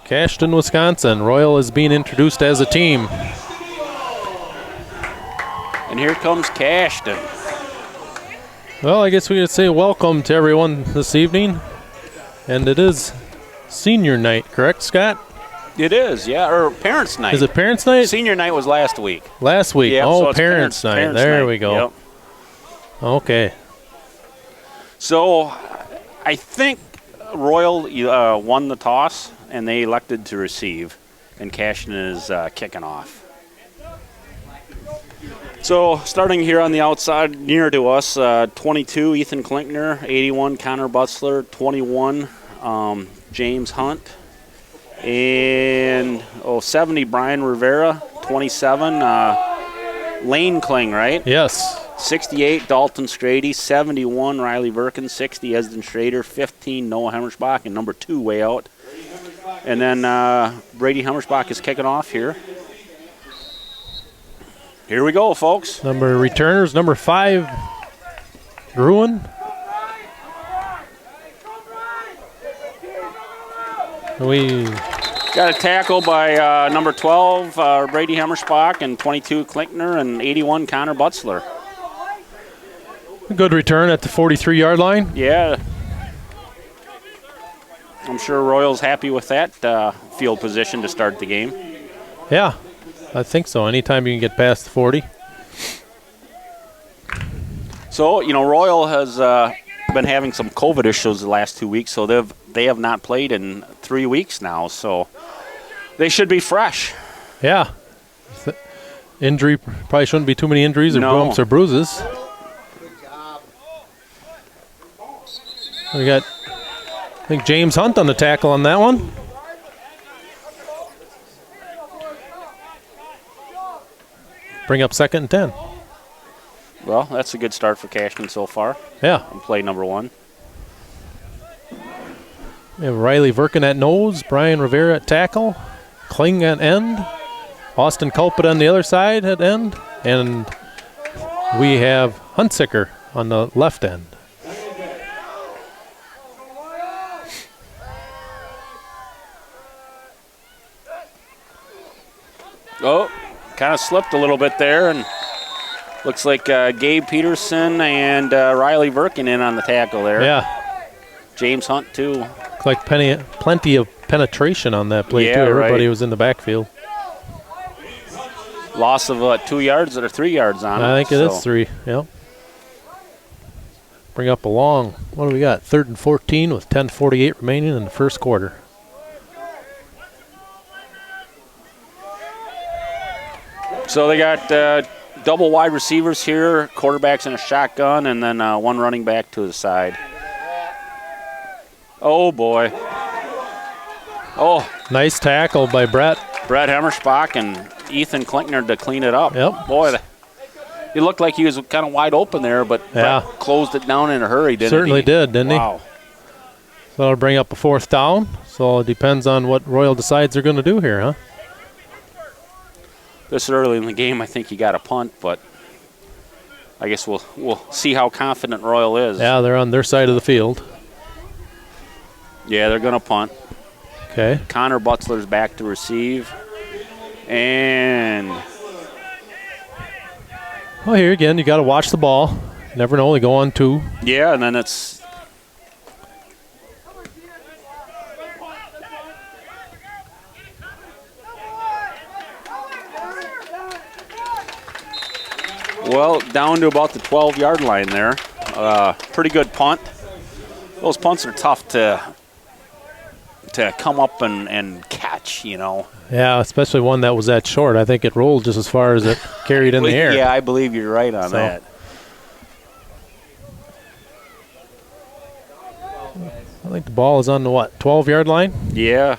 Cashton, Wisconsin. Royall is being introduced as a team. And here comes Cashton. Well, I guess we could say welcome to everyone this evening. And it is senior night, correct, Scott? It is, yeah, or parents' night. Is it parents' night? Senior night was last week. Last week. Yep, oh, so it's parents' night. Parents there night. we go. Yep. Okay. So I think Royall won the toss, and they elected to receive, and Cashton is kicking off. So starting here on the outside, near to us, 22, Ethan Klinkner, 81, Connor Butzler, 21, James Hunt, and 70, Brian Rivera, 27, Lane Kling, right? Yes. 68, Dalton Strady, 71, Riley Verkin, 60, Esden Schrader, 15, Noah Hemmersbach, and number 2 way out. And then Brady Hemmersbach is kicking off here. Here we go, folks. Number returners, number 5, Gruen. We got a tackle by number 12, Brady Hemmersbach, and 22, Klinkner, and 81, Connor Butzler. A good return at the 43-yard line. Yeah. I'm sure Royall's happy with that field position to start the game. Yeah, I think so. Anytime you can get past the 40. So, Royall has been having some COVID issues the last 2 weeks, so they have not played in 3 weeks now, so they should be fresh. Yeah. Injury, probably shouldn't be too many injuries or bumps or bruises. We got, I think, James Hunt on the tackle on that one. Bring up 2nd and 10. Well, that's a good start for Cashton so far. Yeah. On play number 1. We have Riley Verkin at nose, Brian Rivera at tackle, Kling at end, Austin Culpet on the other side at end, and we have Huntsicker on the left end. Oh, kind of slipped a little bit there, and looks like Gabe Peterson and Riley Verkin in on the tackle there. Yeah. James Hunt, too. Looks like plenty of penetration on that play, too. Everybody was in the backfield. Loss of 2 yards or 3 yards on it. I think it is 3, yeah. Bring up a long, what do we got? 3rd and 14 with 10:48 remaining in the first quarter. So they got double wide receivers here, quarterbacks in a shotgun, and then one running back to the side. Oh, boy. Oh. Nice tackle by Brett. Brett Hemmersbach and Ethan Klinkner to clean it up. Yep. Boy, it looked like he was kind of wide open there, but Brett closed it down in a hurry, didn't he? Certainly did, didn't he? Wow. So that'll bring up a 4th down. So it depends on what Royall decides they're going to do here, huh? This early in the game, I think you got a punt, but I guess we'll see how confident Royall is. Yeah, they're on their side of the field. Yeah, they're going to punt. Okay. Connor Butzler's back to receive. And well, here again, you got to watch the ball. Never know, they go on 2. Yeah, and then it's well, down to about the 12-yard line there. Pretty good punt. Those punts are tough to come up and catch, Yeah, especially one that was that short. I think it rolled just as far as it carried in the air. Yeah, I believe you're right on that. I think the ball is on the, 12-yard line? Yeah.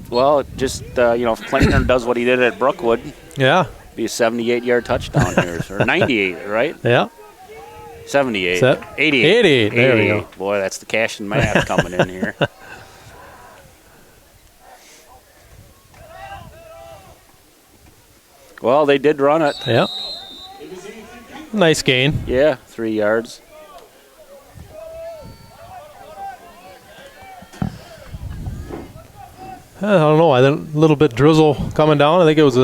Well, just, if Klinkner does what he did at Brookwood. Yeah. Be a 78-yard touchdown here. Or 98, right? Yeah. 78. 88. 88. There we go. Boy, that's the Cashton math coming in here. Well, they did run it. Yeah. Nice gain. Yeah, 3 yards. I don't know. I think a little bit drizzle coming down. I think it was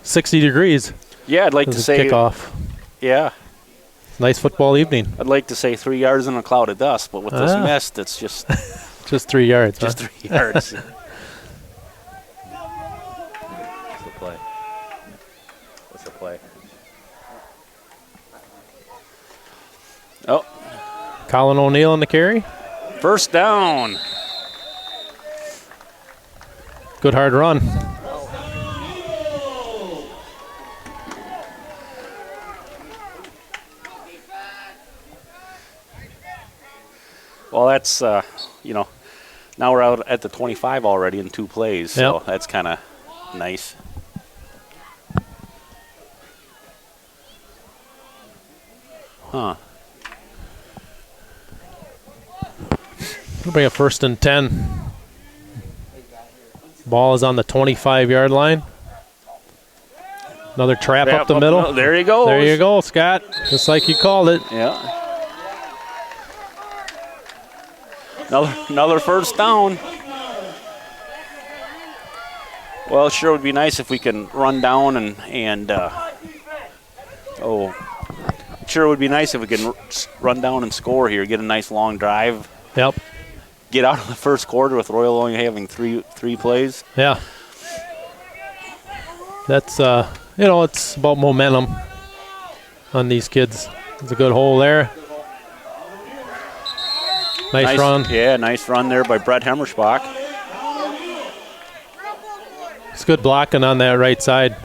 60 degrees. Yeah, I'd like to say kickoff. Yeah. Nice football evening. I'd like to say 3 yards in a cloud of dust, but with this mist, it's just just 3 yards. Just 3 yards. What's the play? Oh. Colin O'Neill on the carry. First down. Good hard run. Well, that's, you know, now we're out at the 25 already in 2 plays, so that's kind of nice. Huh. We'll bring a 1st and 10. Ball is on the 25-yard line. Another trap up the middle. There you go. There you go, Scott. Just like you called it. Yeah. Another first down. Well, it sure would be nice if we can run down and sure would be nice if we can run down and score here, get a nice long drive. Yep. Get out of the first quarter with Royall only having three plays. Yeah. That's you know, it's about momentum on these kids. It's a good hole there. Nice run. Yeah, nice run there by Brett Hemmerschbach. It's good blocking on that right side.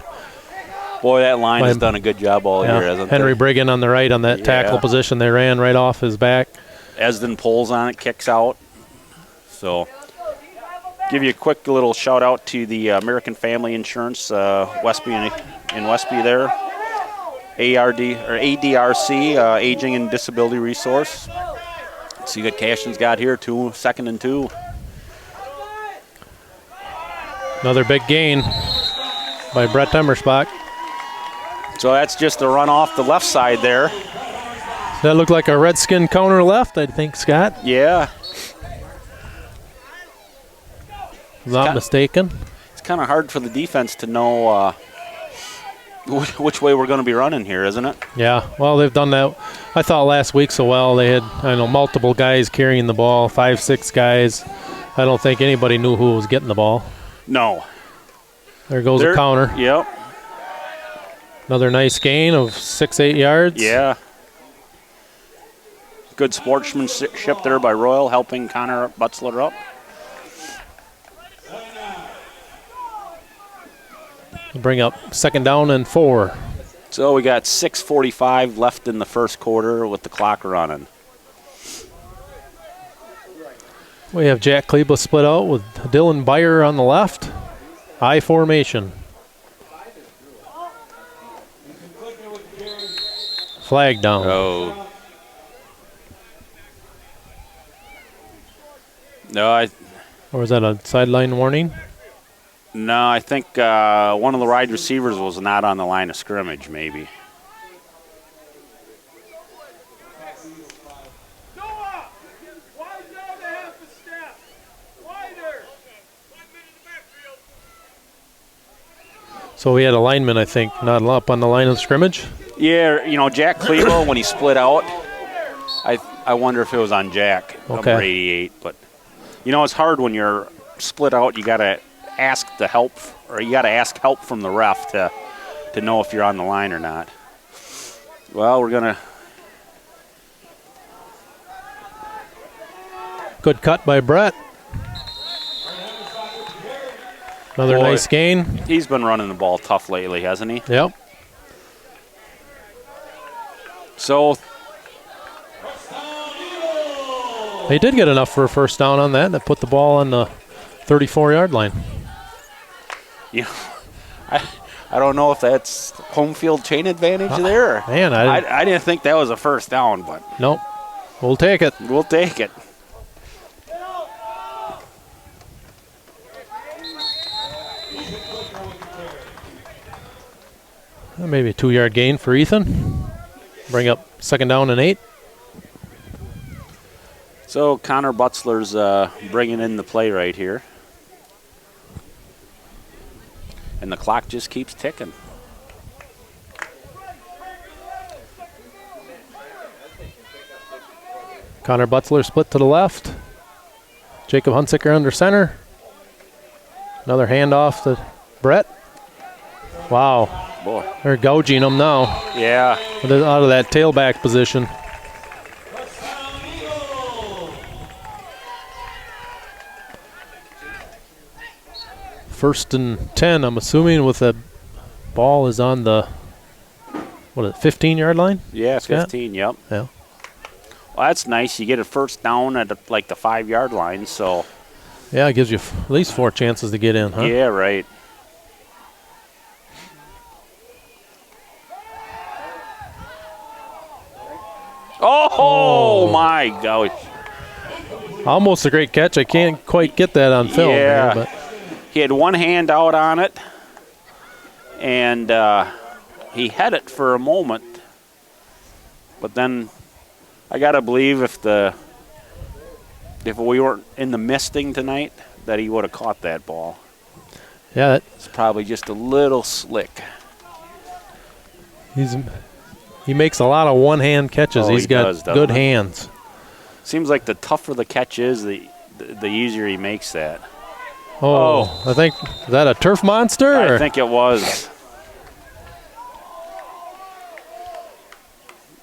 Boy, that line has done a good job all year, hasn't it? Henry Brigham on the right on that tackle position. They ran right off his back. Esden pulls on it, kicks out. So, give you a quick little shout out to the American Family Insurance, Westby in Westby there. ADRC, Aging and Disability Resource. See what Cashton's got here, 2nd and 2. Another big gain by Brett Hemmerschbach. So that's just a run off the left side there. That looked like a Redskin counter left, I think, Scott. Yeah. Not mistaken. It's kind of hard for the defense to know which way we're going to be running here, isn't it? Yeah, well, they've done that. I thought last week so well. They had, multiple guys carrying the ball, 5, 6 guys. I don't think anybody knew who was getting the ball. No. There goes a counter. Yep. Another nice gain of 6, 8 yards. Yeah. Good sportsmanship there by Royall, helping Connor Butzler up. Bring up 2nd down and 4. So we got 6:45 left in the first quarter with the clock running. We have Jack Kleba split out with Dylan Byer on the left. I formation. Flag down. Oh. No, or was that a sideline warning? No, I think one of the wide receivers was not on the line of scrimmage, maybe. So we had a lineman, I think, not up on the line of scrimmage. Yeah, Jack Kleba, when he split out, I wonder if it was on Jack, number 88. But, it's hard when you're split out. You got to ask help from the ref to know if you're on the line or not. Well, we're going to. Good cut by Brett. Another nice gain. He's been running the ball tough lately, hasn't he? Yep. So they did get enough for a first down on that. That put the ball on the 34-yard line. I don't know if that's home field chain advantage there. Man, I didn't think that was a first down, but nope. We'll take it. We'll take it. Maybe a 2-yard gain for Ethan. Bring up 2nd down and 8. So Connor Butzler's bringing in the play right here. And the clock just keeps ticking. Connor Butzler split to the left. Jacob Hunsicker under center. Another handoff to Brett. Wow. Boy. They're gouging him now. Yeah. Out of that tailback position. First and 10, I'm assuming, with the ball is on the, 15-yard line? Yeah, 15, yep. Yeah. Well, that's nice. You get a first down at like the 5-yard line, so. Yeah, it gives you at least 4 chances to get in, huh? Yeah, right. Oh, my gosh. Almost a great catch. I can't quite get that on film. Yeah. Here, but he had one hand out on it, and he had it for a moment. But then I got to believe if we weren't in the misting tonight, that he would have caught that ball. Yeah. It's probably just a little slick. He makes a lot of one-hand catches. He's got good hands. Seems like the tougher the catch is, the easier he makes that. Oh, I think, is that a turf monster? I think it was.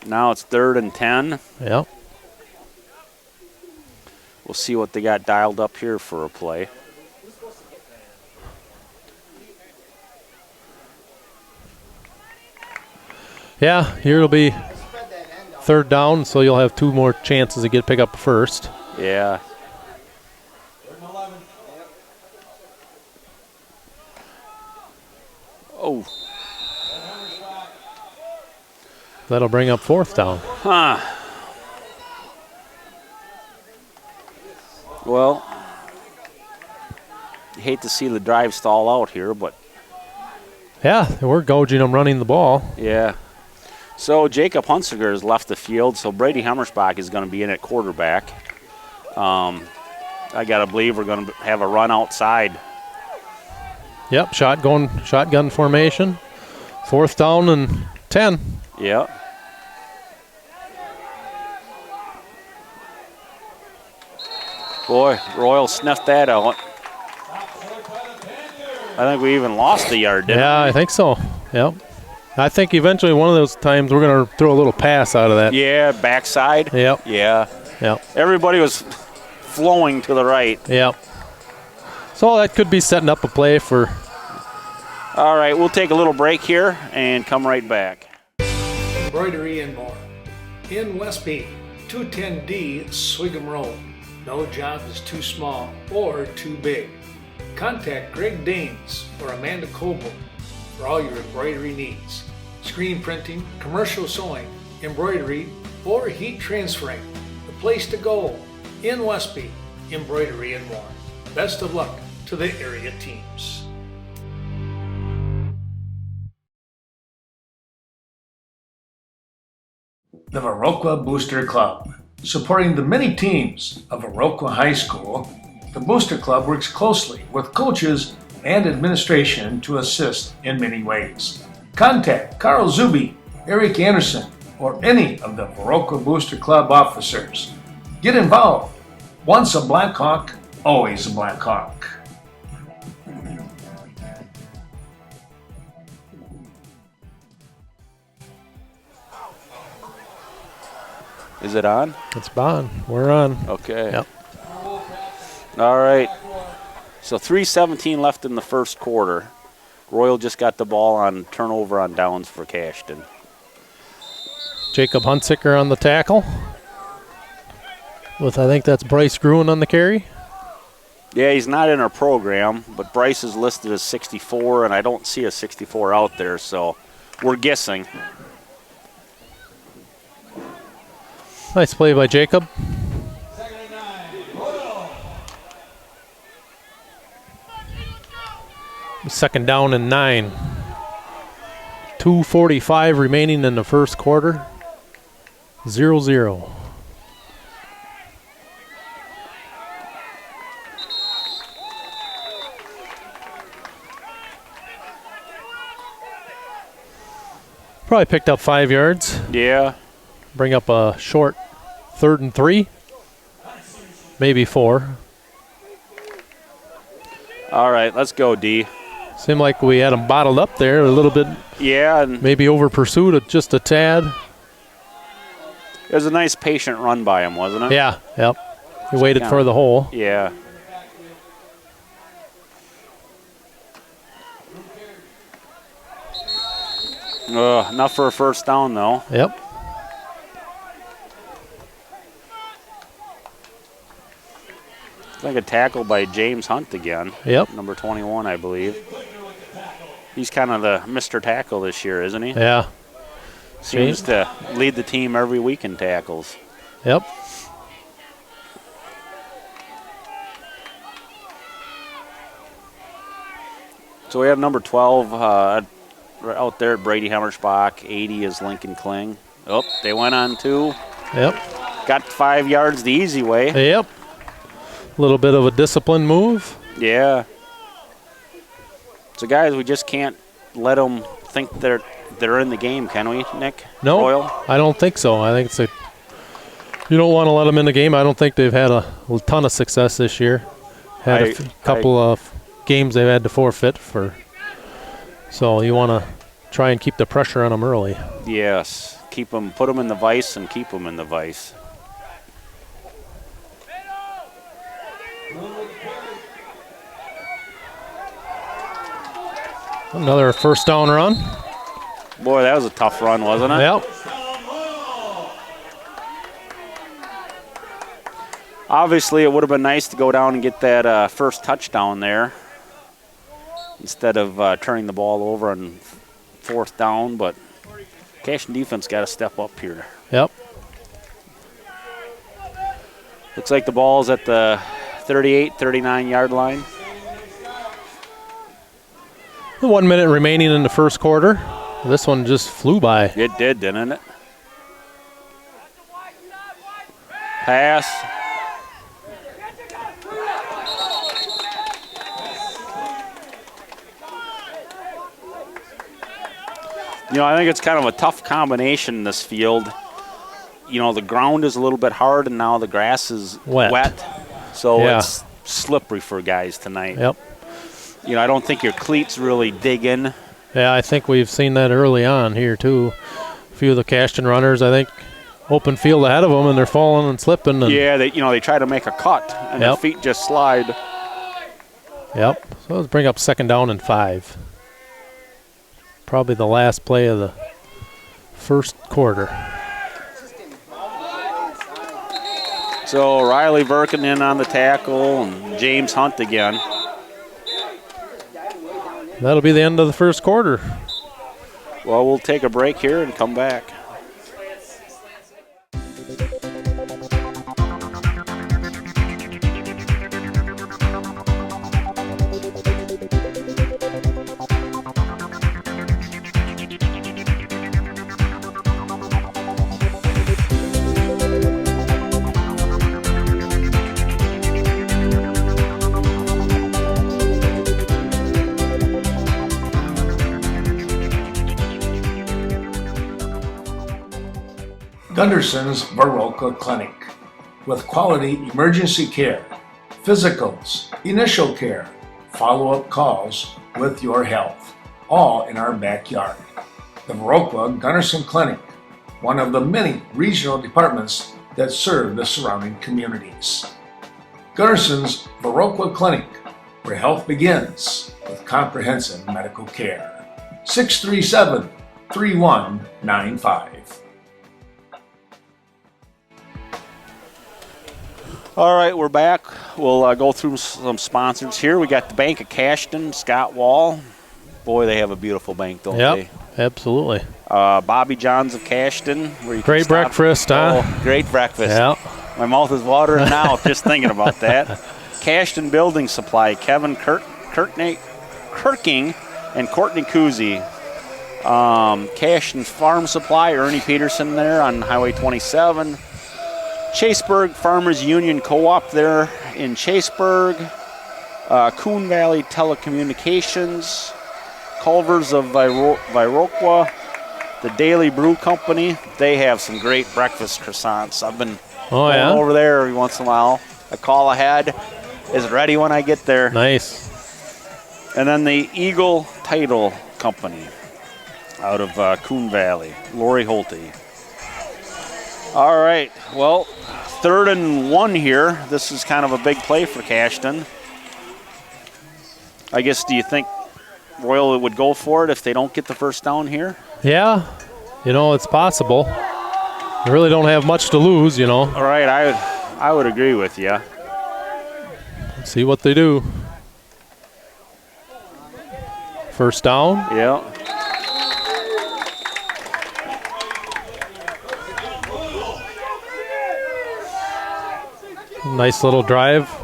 Now it's 3rd and 10. Yep. We'll see what they got dialed up here for a play. Yeah, here it'll be 3rd down, so you'll have 2 more chances to pick up first. Yeah. Oh. That'll bring up 4th down. Huh. Well, you hate to see the drive stall out here, but. Yeah, we're gouging them running the ball. Yeah. So Jacob Hunsiger has left the field, so Brady Hammersbach is going to be in at quarterback. I got to believe we're going to have a run outside. Yep, shotgun formation. 4th down and 10. Yep. Boy, Royall sniffed that out. I think we even lost a yard, didn't we? Yeah, I think so. Yep. I think eventually one of those times we're going to throw a little pass out of that. Yeah, backside. Yep. Yeah. Yep. Everybody was flowing to the right. Yep. So that could be setting up a play for. All right, we'll take a little break here and come right back. Embroidery and more. In Westby, 210D Swigum Road. No job is too small or too big. Contact Greg Danes or Amanda Coble for all your embroidery needs. Screen printing, commercial sewing, embroidery, or heat transferring. The place to go. In Westby, embroidery and more. Best of luck to the area teams. The Viroqua Booster Club. Supporting the many teams of Viroqua High School, the Booster Club works closely with coaches and administration to assist in many ways. Contact Carl Zuby, Eric Anderson, or any of the Viroqua Booster Club officers. Get involved. Once a Blackhawk, always a Blackhawk. Is it on? It's on. We're on. Okay. Yep. All right. So 3:17 left in the first quarter. Royall just got the ball on turnover on downs for Cashton. Jacob Hunsicker on the tackle. I think that's Bryce Gruen on the carry. Yeah, he's not in our program, but Bryce is listed as 64, and I don't see a 64 out there, so we're guessing. Nice play by Jacob. Second down and 9. 2:45 remaining in the first quarter. 0-0. Probably picked up 5 yards. Yeah. Bring up a short 3rd and 3. Maybe 4. All right, let's go, D. Seemed like we had them bottled up there a little bit. Yeah. And maybe over pursued just a tad. it was a nice patient run by him, wasn't it? Yeah, yep. He waited for the hole. Yeah. Enough for a first down, though. Yep. I think a tackle by James Hunt again. Yep. Number 21, I believe. He's kind of the Mr. Tackle this year, isn't he? Yeah. Seems to lead the team every week in tackles. Yep. So we have number 12 out there at Brady Hammersbach. 80 is Lincoln Kling. Oh, they went on 2. Yep. Got 5 yards the easy way. Yep. A little bit of a disciplined move. Yeah. So, guys, we just can't let them think they're in the game, can we, Nick? No, Royall? I don't think so. I think you don't want to let them in the game. I don't think they've had a ton of success this year. Had a couple of games they've had to forfeit for. So you want to try and keep the pressure on them early. Yes. Put them in the vise and keep them in the vise. Another first down run. Boy, that was a tough run, wasn't it? Yep. Obviously, it would have been nice to go down and get that first touchdown there instead of turning the ball over on 4th down, but Cashton defense got to step up here. Yep. Looks like the ball's at the 38, 39-yard line. 1 minute remaining in the first quarter. This one just flew by. It did, didn't it? Pass. You know, I think it's kind of a tough combination in this field. You know, the ground is a little bit hard, and now the grass is wet. So it's slippery for guys tonight. Yep. You know, I don't think your cleats really dig in. Yeah, I think we've seen that early on here, too. A few of the Cashton runners, I think, open field ahead of them, and they're falling and slipping. And yeah, they try to make a cut, and their feet just slide. Yep. So let's bring up 2nd down and 5. Probably the last play of the first quarter. So Riley Verkin in on the tackle, and James Hunt again. That'll be the end of the first quarter. Well, we'll take a break here and come back. Gunderson's Baroka Clinic, with quality emergency care, physicals, initial care, follow-up calls with your health, all in our backyard. The Baroka Gunderson Clinic, one of the many regional departments that serve the surrounding communities. Gunderson's Baroka Clinic, where health begins with comprehensive medical care. 637-3195. All right, we're back. We'll go through some sponsors here. We got the Bank of Cashton, Scott Wall. Boy, they have a beautiful bank, don't they? Yep, absolutely. Bobby John's of Cashton. Where you great breakfast, huh? Oh, great breakfast. Yeah. My mouth is watering now just thinking about that. Cashton Building Supply, Kevin Kirking and Courtney Kuzi. Cashton Farm Supply, Ernie Peterson there on Highway 27. Chaseburg Farmers Union Co-op there in Chaseburg. Coon Valley Telecommunications. Culvers of Viroqua. the Daily Brew Company, they have some great breakfast croissants. I've been going yeah? over there every once in a while. A call ahead is ready when I get there. Nice. And then the Eagle Title Company out of Coon Valley, Lori Holte. All right, well, 3rd and 1 here. This is kind of a big play for Cashton. I guess, do you think Royal would go for it if they don't get the first down here? Yeah, it's possible. They really don't have much to lose, All right, I would agree with you. Let's see what they do. First down. Yeah. Nice little drive for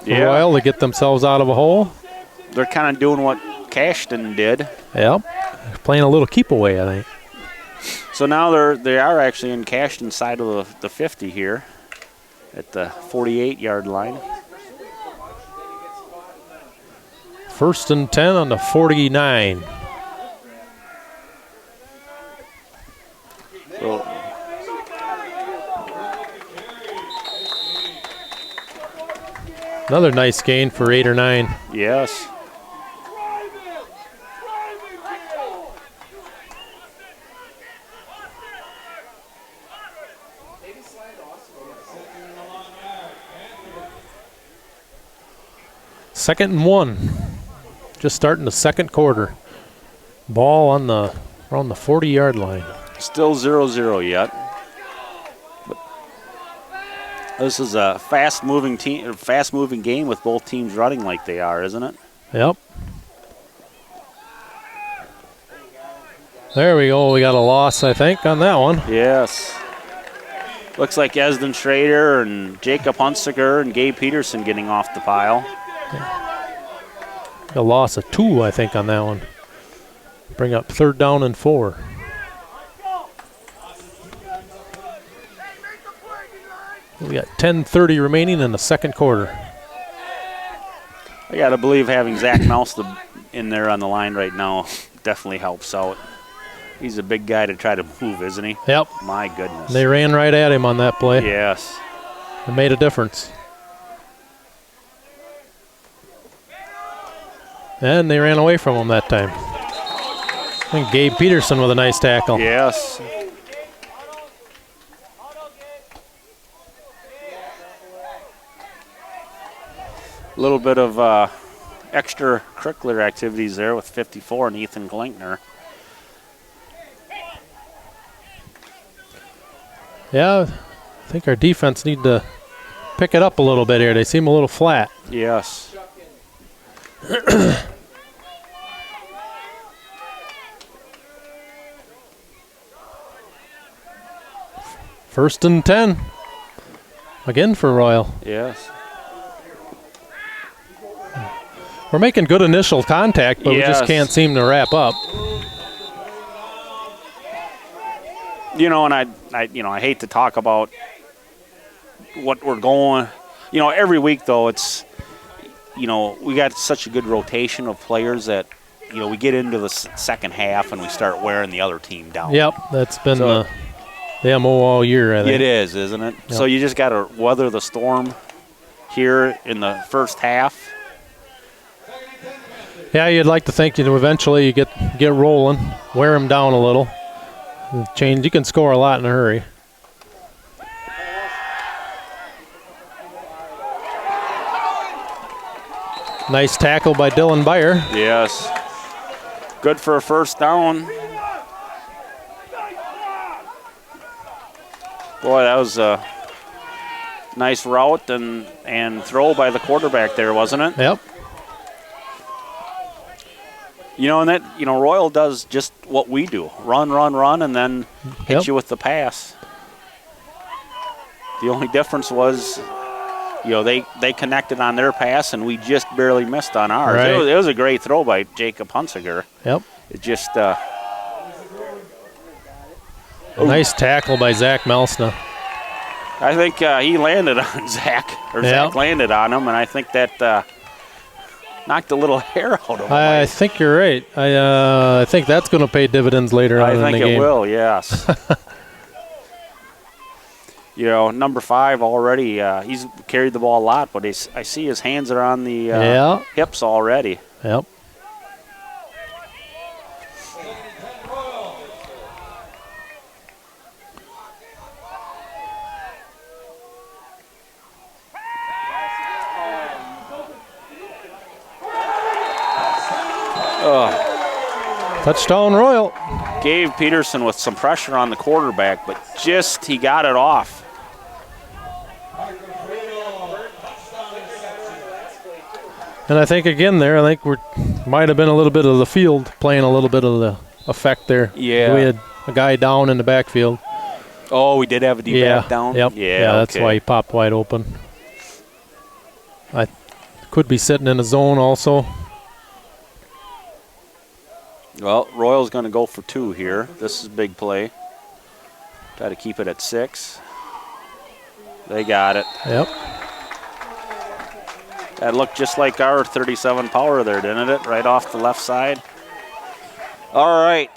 Yeah. Royal to get themselves out of a hole. They're kind of doing what Cashton did. Yep. Playing a little keep away, I think. So now they are actually in Cashton's side of the 50 here at the 48-yard line. 1st and 10 on the 49. So, Another nice gain for 8 or 9. yes. Second and 1. Just starting the second quarter. Ball on around the 40-yard line. Still 0-0 yet. But this is a fast-moving game with both teams running like they are, isn't it? Yep. There we go. We got a loss, I think, on that one. Yes. Looks like Esden Schrader and Jacob Hunsiker and Gabe Peterson getting off the pile. A loss of 2, I think, on that one. Bring up 3rd down and 4. We got 10:30 remaining in the second quarter. I got to believe having Zach Mouse in there on the line right now definitely helps out. He's a big guy to try to move, isn't he? Yep. My goodness. They ran right at him on that play. Yes. It made a difference. And they ran away from him that time. I think Gabe Peterson with a nice tackle. Yes. A little bit of extracurricular activities there with 54 and Ethan Glinkner. Yeah, I think our defense need to pick it up a little bit here. They seem a little flat. Yes. First and 10. Again for Royal. Yes. We're making good initial contact, but we just can't seem to wrap up. And I hate to talk about what we're going. Every week though, it's we got such a good rotation of players that we get into the second half and we start wearing the other team down. Yep, that's been the MO all year, I think. It is, isn't it? Yep. So you just got to weather the storm here in the first half. Yeah, you'd like to think eventually you get rolling, wear them down a little. Change. You can score a lot in a hurry. Nice tackle by Dylan Beyer. Yes. Good for a first down. Boy, that was a nice route and throw by the quarterback there, wasn't it? Yep. Royal does just what we do. Run, and then hit you with the pass. The only difference was, they connected on their pass, and we just barely missed on ours. Right. It was a great throw by Jacob Hunsiker. Yep. It just... nice tackle by Zach Melsna. I think he landed on Zach, or Zach landed on him, and I think that knocked a little hair out of him. I think you're right. I think that's going to pay dividends later on in the game. I think it will, yes. You know, number 5 already, he's carried the ball a lot, but I see his hands are on the hips already. Yep. Touchdown Royal. Gave Peterson with some pressure on the quarterback, but just he got it off. And I think again there, I think we might have been a little bit of the field playing a little bit of the effect there. Yeah. We had a guy down in the backfield. Oh, we did have a deep back down? Yep. Yeah, that's why he popped wide open. I could be sitting in a zone also. Well, Royal's going to go for 2 here. This is a big play. Try to keep it at 6. They got it. Yep. That looked just like our 37 power there, didn't it? Right off the left side. All right.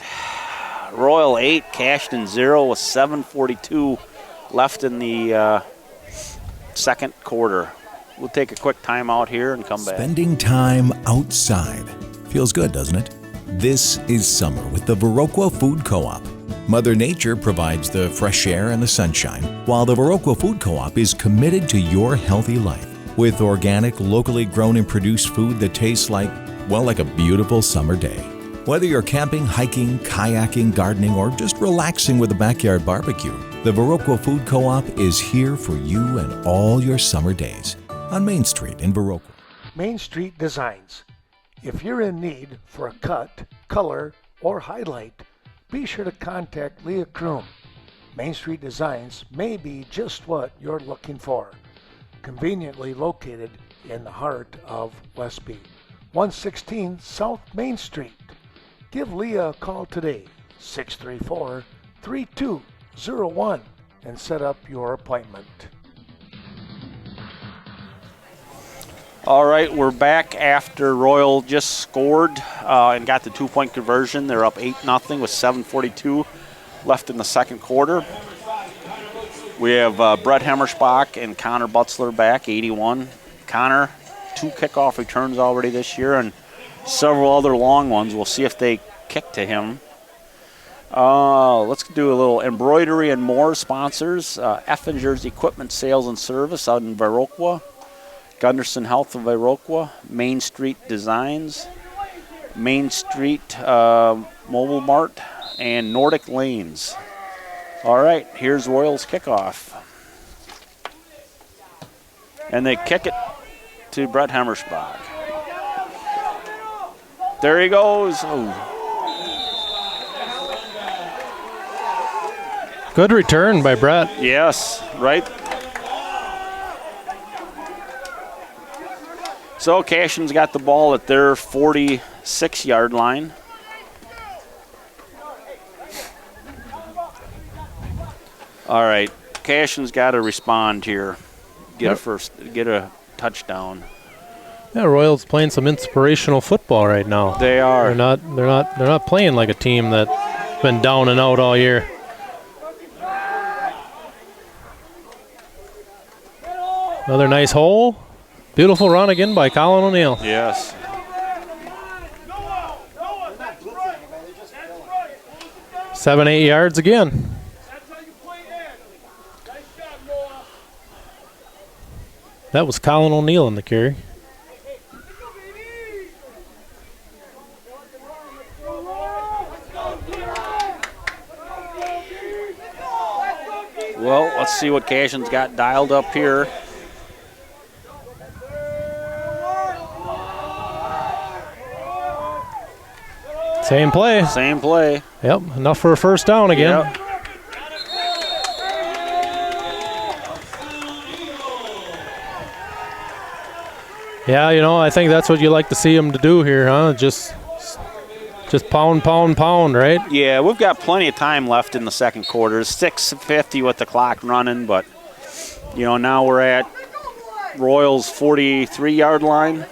Royal 8, Cashton 0 with 7:42 left in the second quarter. We'll take a quick timeout here and come back. Spending time outside. Feels good, doesn't it? This is summer with the Viroqua Food Co-op. Mother Nature provides the fresh air and the sunshine, while the Viroqua Food Co-op is committed to your healthy life with organic, locally grown and produced food that tastes like a beautiful summer day. Whether you're camping, hiking, kayaking, gardening, or just relaxing with a backyard barbecue, the Viroqua Food Co-op is here for you and all your summer days on Main Street in Viroqua. Main Street Designs. If you're in need for a cut, color, or highlight, be sure to contact Leah Kroom. Main Street Designs may be just what you're looking for. Conveniently located in the heart of Westby, 116 South Main Street. Give Leah a call today, 634-3201, and set up your appointment. All right, we're back after Royal just scored and got the 2-point conversion. They're up 8-0 with 7:42 left in the second quarter. We have Brett Hemmerspach and Connor Butzler back, 81. Connor, 2 kickoff returns already this year and several other long ones. We'll see if they kick to him. Let's do a little embroidery and more sponsors. Effinger's Equipment Sales and Service out in Viroqua. Gunderson Health of Viroqua, Main Street Designs, Main Street Mobile Mart, and Nordic Lanes. All right, here's Royal's kickoff. And they kick it to Brett Hemmerspach. There he goes. Ooh. Good return by Brett. Yes, right. So Cashton's got the ball at their 46-yard line. All right, Cashton's got to respond here. Get a touchdown. Yeah, Royals playing some inspirational football right now. They are. They're not playing like a team that's been down and out all year. Another nice hole. Beautiful run again by Colin O'Neill. Yes. Seven, 8 yards again. That was Colin O'Neill in the carry. Well, let's see what Cashton's got dialed up here. Same play. Same play. Yep, enough for a first down again. Yep. Yeah, you know, I think that's what you like to see them to do here, huh? Just pound, pound, pound, right? Yeah, we've got plenty of time left in the second quarter. 6:50 with the clock running, but, you know, now we're at Royal's 43-yard line.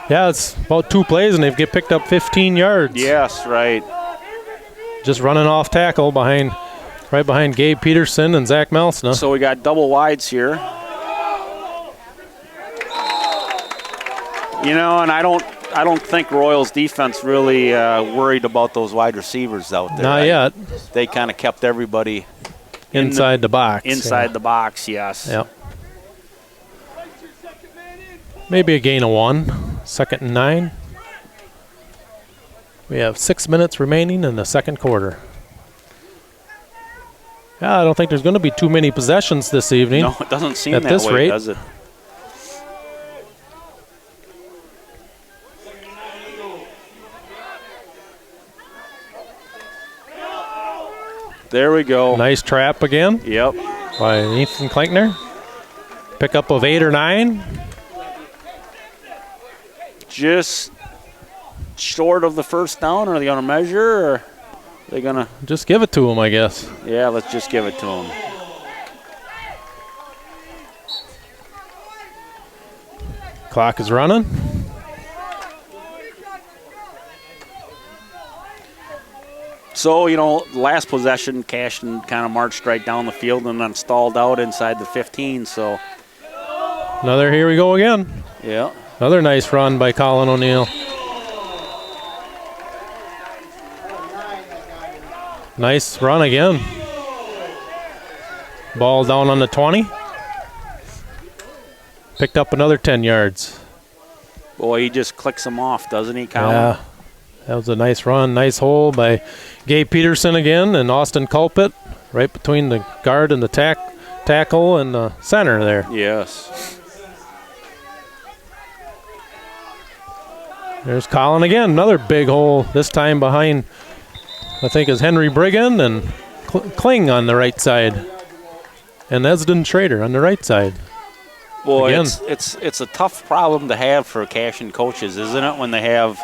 Yeah, it's about 2 plays, and they've picked up 15 yards. Yes, right. Just running off tackle right behind Gabe Peterson and Zach Melsna. So we got double wides here. You know, and I don't think Royall's defense really worried about those wide receivers out there. Not yet. They kind of kept everybody inside the box. Inside the box, yes. Yep. Maybe a gain of 1. 2nd and 9. We have 6 minutes remaining in the second quarter. Yeah, I don't think there's going to be too many possessions this evening. No, it doesn't seem at that this way, rate. Does it? There we go. Nice trap again. Yep. By Ethan Klinkner. Pickup of 8 or 9. Just short of the first down. Are they going to measure, or are they going to? Just give it to him, I guess. Yeah, let's just give it to him. Clock is running. So, you know, last possession, Cashton kind of marched right down the field and then stalled out inside the 15. So, Here we go again. yeah. Another nice run by Colin O'Neill. Nice run again. Ball down on the 20. Picked up another 10 yards. Boy, he just clicks them off, doesn't he, Colin? Yeah, that was a nice run. Nice hole by Gabe Peterson again and Austin Culpit right between the guard and the tackle and the center there. Yes. There's Colin again. Another big hole, this time behind, I think, is Henry Brigham and Kling on the right side. And Esden Schrader on the right side. Boy, Again. it's a tough problem to have for Cashton coaches, isn't it, when they have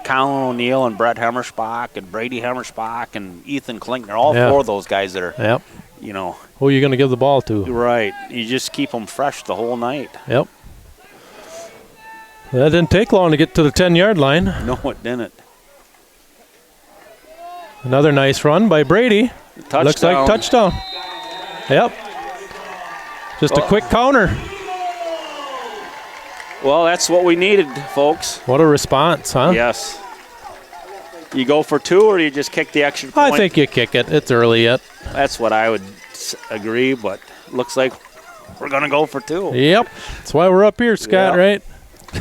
Colin O'Neill and Brett Hemmerspach and Brady Hemmerspach and Ethan Klinkner, all 4 of those guys that are, Yep. you know. Who are you going to give the ball to? Right. You just keep them fresh the whole night. Yep. That didn't take long to get to the 10-yard line. No, it didn't. Another nice run by Brady. Touchdown. Looks like touchdown. Yep. Just a quick counter. Well, that's what we needed, folks. What a response, huh? Yes. You go for 2, or you just kick the extra point? I think you kick it. It's early yet. That's what I would agree, but looks like we're going to go for 2. Yep. That's why we're up here, Scott, right?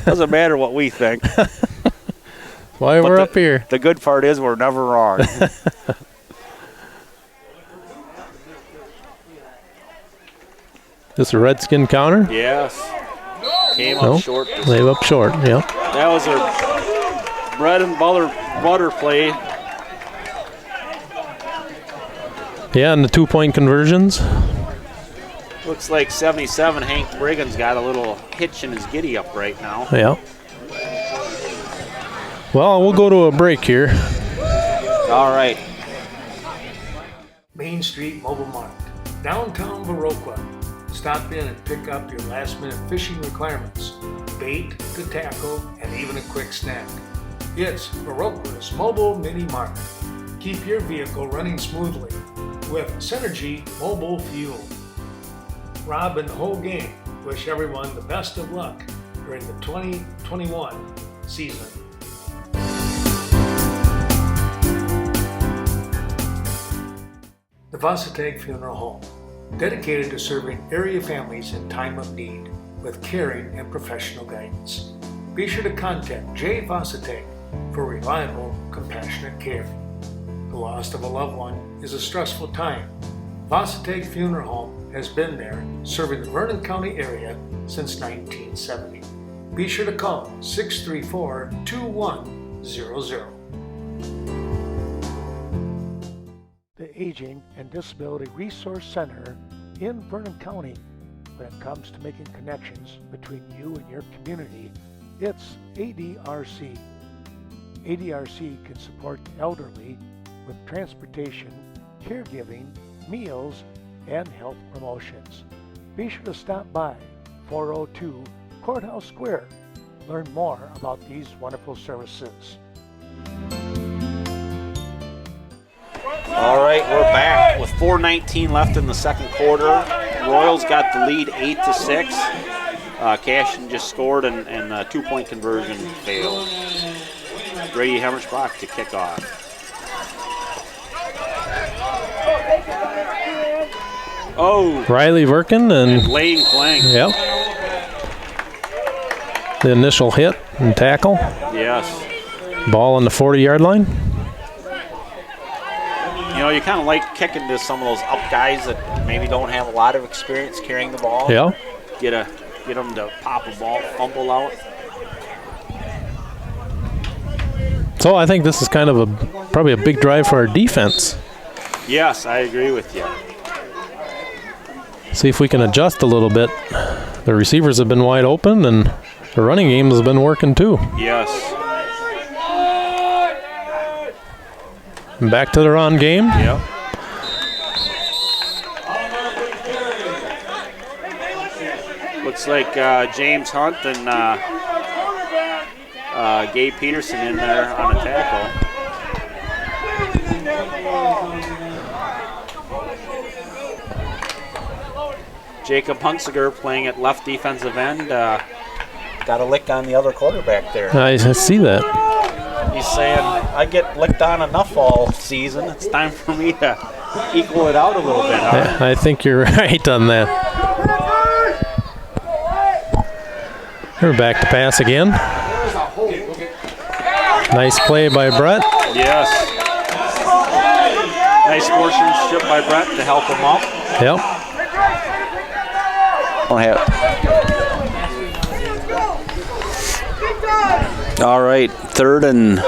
Doesn't matter what we think. That's why we're up here. The good part is we're never wrong. This a Redskin counter? Yes. Came up short. Leave up short, yeah. That was our bread and butter play. Yeah, and the 2-point conversions. Looks like 77 Hank Brigham's got a little hitch in his giddy up right now. Yeah. Well, we'll go to a break here. All right. Main Street Mobile Mart, downtown Viroqua. Stop in and pick up your last-minute fishing requirements, bait to tackle, and even a quick snack. It's Viroqua's Mobile Mini Mart. Keep your vehicle running smoothly with Synergy Mobile Fuel. Rob and the whole gang wish everyone the best of luck during the 2021 season. The Varsity Funeral Home, dedicated to serving area families in time of need with caring and professional guidance. Be sure to contact Jay Varsity for reliable, compassionate care. The loss of a loved one is a stressful time. Varsity Funeral Home has been there serving the Vernon County area since 1970. Be sure to call 634-2100. The Aging and Disability Resource Center in Vernon County. When it comes to making connections between you and your community, it's ADRC. ADRC can support the elderly with transportation, caregiving, meals, and health promotions. Be sure to stop by 402 Courthouse Square learn more about these wonderful services. All right, we're back with 4:19 left in the second quarter. Royals got the lead 8-6. Cashton just scored and the 2-point conversion failed. Brady Hemmersbach to kick off. Oh, Riley Verkin and Lane Klang. yep. The initial hit and tackle. Yes. Ball on the 40-yard line. You know, you kind of like kicking to some of those up guys that maybe don't have a lot of experience carrying the ball. Yeah. Get them to pop a ball, fumble out. So I think this is kind of probably a big drive for our defense. Yes, I agree with you. See if we can adjust a little bit. The receivers have been wide open and the running game has been working too. Yes. And back to the run game. Yep. Looks like James Hunt and Gabe Peterson in there on a tackle. Jacob Huntsiger playing at left defensive end. Got a lick on the other quarterback there. I see that. He's saying, I get licked on enough all season. It's time for me to equal it out a little bit. Huh? I think you're right on that. We're back to pass again. Nice play by Brett. Yes. Nice sportsmanship by Brett to help him up. Yep. All right, 3rd and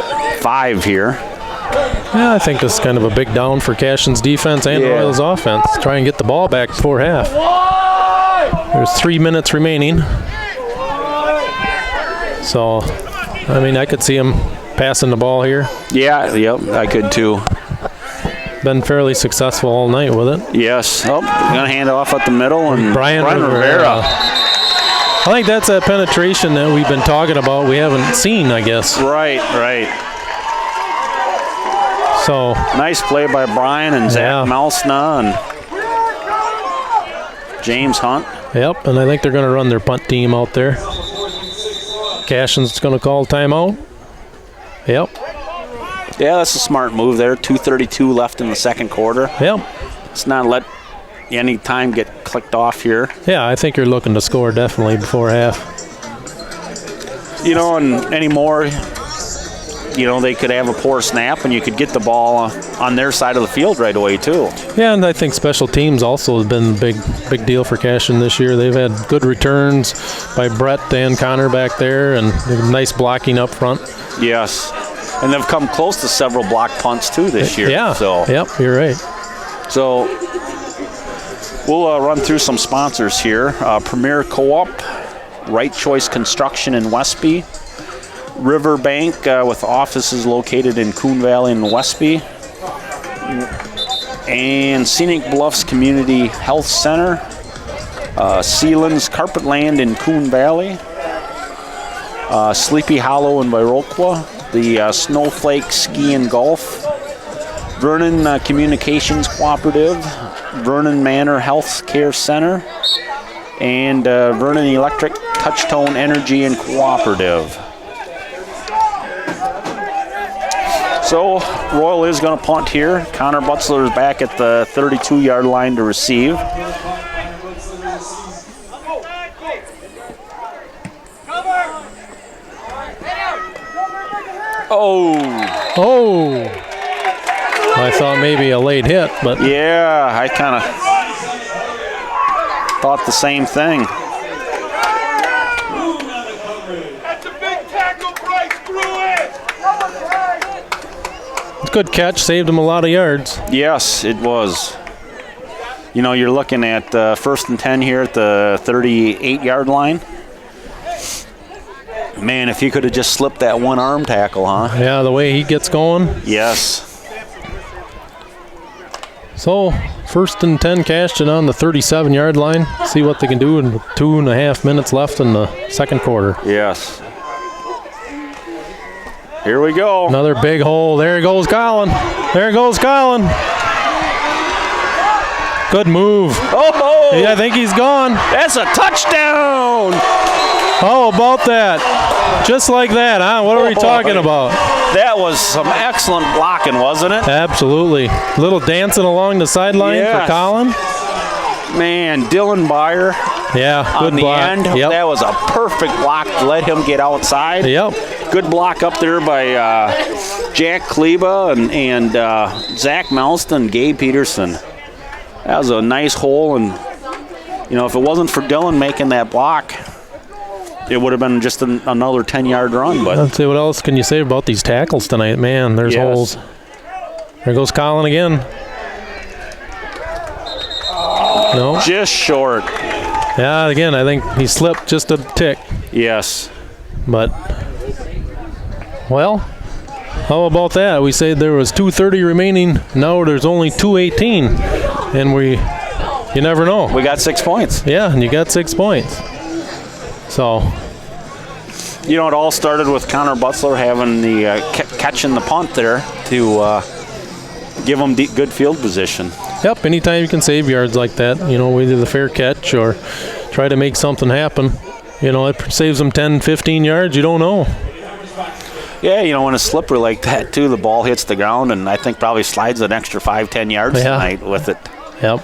5 here. Yeah, I think this is kind of a big down for Cashton's defense and Royals offense. Try and get the ball back before half. There's 3 minutes remaining. So, I mean, I could see him passing the ball here. Yeah, yep, I could too. Been fairly successful all night with it. Yes. Oh, gonna hand off at the middle and Brian Rivera. I think that's that penetration that we've been talking about. We haven't seen, I guess. Right. So nice play by Brian and Zach Malsna and James Hunt. Yep, and I think they're going to run their punt team out there. Cashton's going to call timeout. Yep. Yeah, that's a smart move there. 2:32 left in the second quarter. Yep. Let's not let any time get clicked off here. Yeah, I think you're looking to score definitely before half. You know, and anymore, you know, they could have a poor snap and you could get the ball on their side of the field right away too. Yeah, and I think special teams also has been a big deal for Cashton this year. They've had good returns by Brett and Connor back there and nice blocking up front. Yes. And they've come close to several block punts too this year. Yeah. So. Yep, you're right. So we'll run through some sponsors here. Premier Co-op, Right Choice Construction in Westby, Riverbank with offices located in Coon Valley and Westby, and Scenic Bluffs Community Health Center, Sealands Carpetland in Coon Valley, Sleepy Hollow in Viroqua, the Snowflake Ski and Golf, Vernon Communications Cooperative, Vernon Manor Health Care Center, and Vernon Electric Touchtone Energy and Cooperative. So Royal is going to punt here. Connor Butzler is back at the 32-yard line to receive. Oh! I thought maybe a late hit, but... Yeah, I kind of thought the same thing. That's a big tackle, Bryce. Good catch, saved him a lot of yards. Yes, it was. You know, you're looking at 1st and 10 here at the 38-yard line. Man, if he could have just slipped that one arm tackle, huh? Yeah, the way he gets going. Yes. So, 1st and 10, Cashton on the 37-yard line. See what they can do in 2.5 minutes left in the second quarter. Yes. Here we go. Another big hole. There goes Colin. There goes Colin. Good move. Oh! Yeah, I think he's gone. That's a touchdown! How about that? Just like that, huh? What are we talking about? That was some excellent blocking, wasn't it? Absolutely. Little dancing along the sideline for Colin. Man, Dylan Byer. Yeah, good on the block. end. Yep. That was a perfect block to let him get outside. Yep. Good block up there by Jack Kleba and Zach Melston, Gabe Peterson. That was a nice hole, and if it wasn't for Dylan making that block, it would have been just another 10-yard run. But let's see, what else can you say about these tackles tonight? Man, there's holes. There goes Colin again. No. Just short. Yeah, again, I think he slipped just a tick. Yes. But, well, how about that? We said there was 2:30 remaining. Now there's only 2:18. And you never know. We got 6 points. Yeah, and you got 6 points. So. It all started with Connor Butzler having the catching the punt there to give them good field position. Yep, anytime you can save yards like that, either the fair catch or try to make something happen, it saves them 10, 15 yards, you don't know. Yeah, when it's slippery like that, too, the ball hits the ground and I think probably slides an extra 5, 10 yards tonight with it. Yep.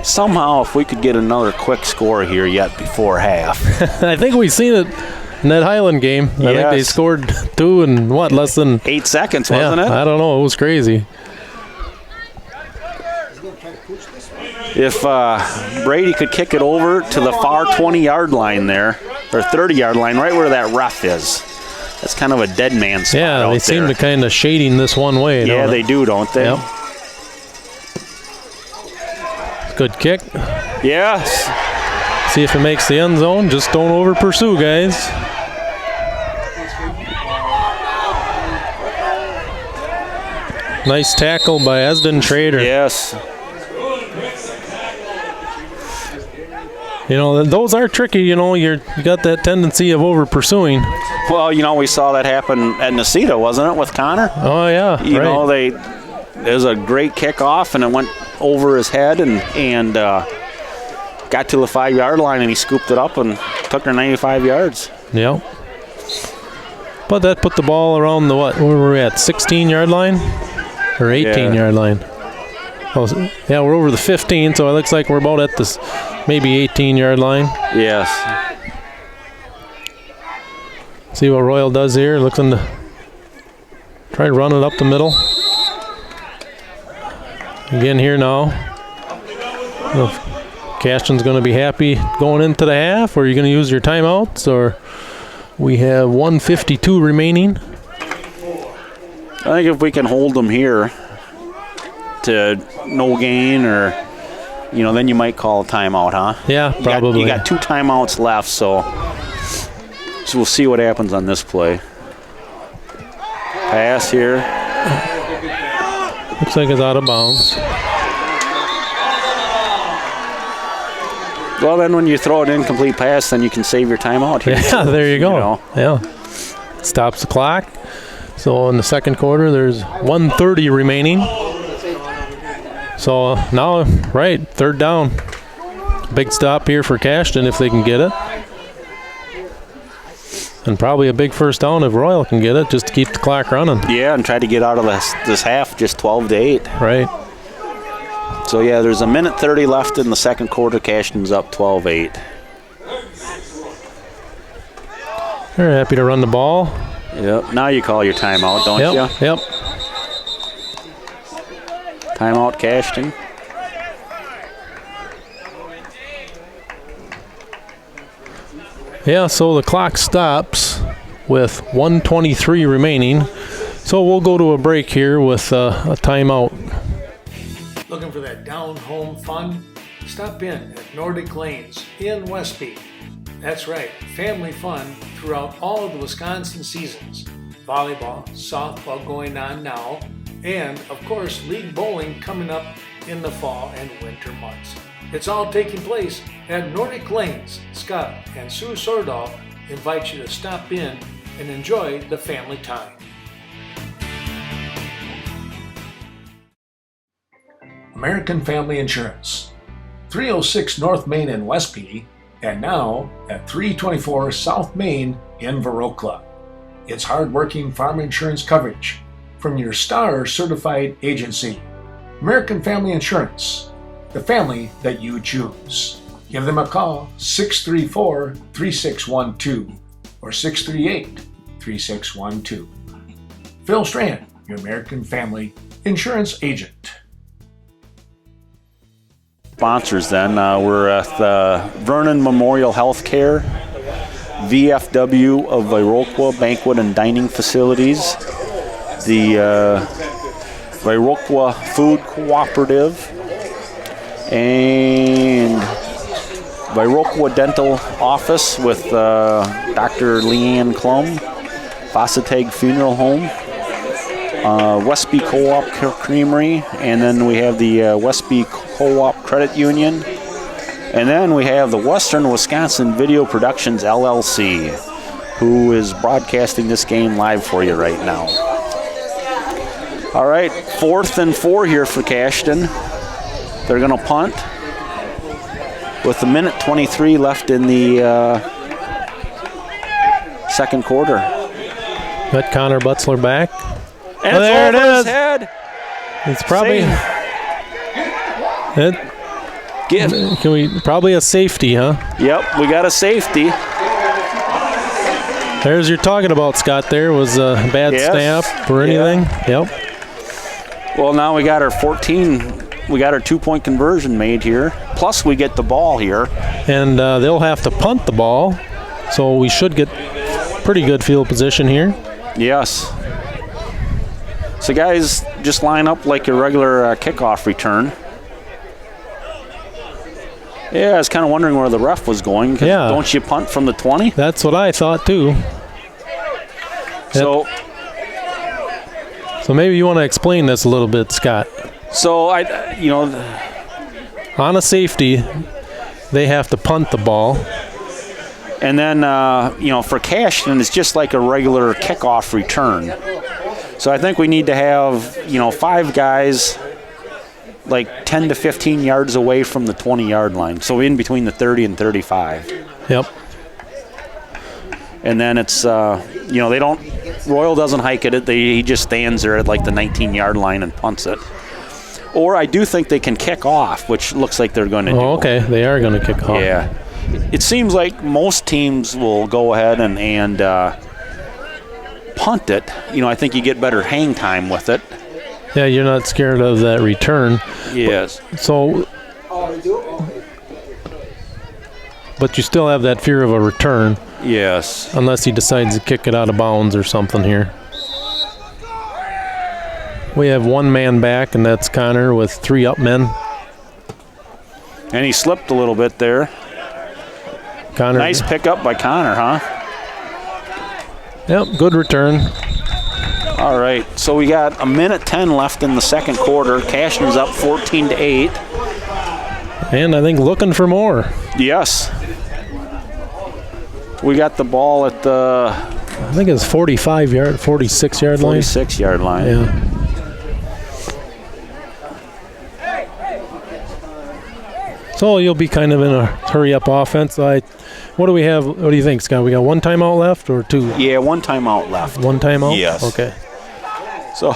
Somehow, if we could get another quick score here yet before half. I think we've seen it in that Highland game. I think they scored 2 in, less than 8 seconds, wasn't it? I don't know. It was crazy. If Brady could kick it over to the far 20-yard line there, or 30-yard line, right where that ref is. That's kind of a dead man spot out there. Yeah, they seem to kind of shading this one way. Yeah, they do, don't they? Yep. Good kick. Yes. See if it makes the end zone. Just don't over pursue, guys. Nice tackle by Esden Trader. Yes. Those are tricky. You got that tendency of over pursuing. Well, we saw that happen at Necedah, wasn't it, with Connor? Oh yeah. It was a great kickoff, and it went over his head and got to the 5-yard line, and he scooped it up and took her 95 yards. Yep. But that put the ball around the where were we at? 16-yard line or 18-yard line? Oh, yeah, we're over the 15, so it looks like we're about at this maybe 18-yard line. Yes. See what Royall does here. Looking to try to run it up the middle. Again here now. If Cashton's going to be happy going into the half, or are you going to use your timeouts? Or we have 1:52 remaining. I think if we can hold them here to no gain, or then you might call a timeout, huh? Yeah, probably. You got 2 timeouts left, so we'll see what happens on this play. Pass here. Looks like it's out of bounds. Well, then when you throw an incomplete pass, then you can save your timeout here. Yeah, there you go. Yeah. Stops the clock. So in the second quarter, there's 1:30 remaining. So now, third down. Big stop here for Cashton if they can get it. And probably a big first down if Royall can get it, just to keep the clock running. Yeah, and try to get out of this half just 12-8. Right. So, yeah, there's 1:30 left in the second quarter. Cashton's up 12-8. They're happy to run the ball. Yep. Now you call your timeout, don't you? Yep. Timeout, Cashton. Yeah, so the clock stops with 1:23 remaining. So we'll go to a break here with a timeout. Looking for that down-home fun? Stop in at Nordic Lanes in Westby. That's right, family fun throughout all of the Wisconsin seasons. Volleyball, softball going on now, and of course league bowling coming up in the fall and winter months. It's all taking place at Nordic Lanes. Scott and Sue Sordahl invite you to stop in and enjoy the family time. American Family Insurance, 306 North Main in West Petey, and now at 324 South Main in Viroqua. It's hard-working farm insurance coverage from your Star certified agency. American Family Insurance, the family that you choose. Give them a call, 634-3612 or 638-3612. Phil Strand, your American Family Insurance agent. Sponsors then, we're at Vernon Memorial Healthcare, VFW of Viroqua Banquet and Dining Facilities, the Viroqua Food Cooperative, and Viroqua Dental Office with Dr. Leanne Klum, Varsity Funeral Home, Westby Co-op Creamery, and then we have the Westby Co-op Credit Union, and then we have the Western Wisconsin Video Productions LLC, who is broadcasting this game live for you right now. All right, 4th and 4 here for Cashton. They're going to punt with 1:23 left in the second quarter. Got Connor Butzler back. And it's there over it is. his head. It's probably probably a safety, huh? Yep, we got a safety. There's your talking about, Scott. There was a bad snap or anything. Yeah. Yep. Well, now we got our 2-point conversion made here. Plus, we get the ball here. And they'll have to punt the ball, so we should get pretty good field position here. Yes. So, guys, just line up like a regular kickoff return. Yeah, I was kind of wondering where the ref was going. Yeah. Don't you punt from the 20? That's what I thought, too. So maybe you want to explain this a little bit, Scott. So, on a safety, they have to punt the ball. And then, for Cashton, it's just like a regular kickoff return. So I think we need to have, 5 guys like 10 to 15 yards away from the 20-yard line. So in between the 30 and 35. Yep. And then it's, Royall doesn't hike it. He just stands there at like the 19-yard line and punts it. Or I do think they can kick off, which looks like they're going to do. Oh, okay. They are going to kick off. Yeah. It seems like most teams will go ahead and punt it. I think you get better hang time with it. Yeah, you're not scared of that return. Yes. But you still have that fear of a return. Yes. Unless he decides to kick it out of bounds or something here. We have one man back, and that's Connor with 3 up men. And he slipped a little bit there. Connor. Nice pickup by Connor, huh? Yep, good return. All right, so we got 1:10 left in the second quarter. Cashton's up 14-8. And I think looking for more. Yes. We got the ball at the... I think it's 46-yard line. 46-yard line. Yeah. So you'll be kind of in a hurry-up offense. What do we have? What do you think, Scott? We got 1 timeout left or 2? Yeah, 1 timeout left. 1 timeout? Yes. Okay. So,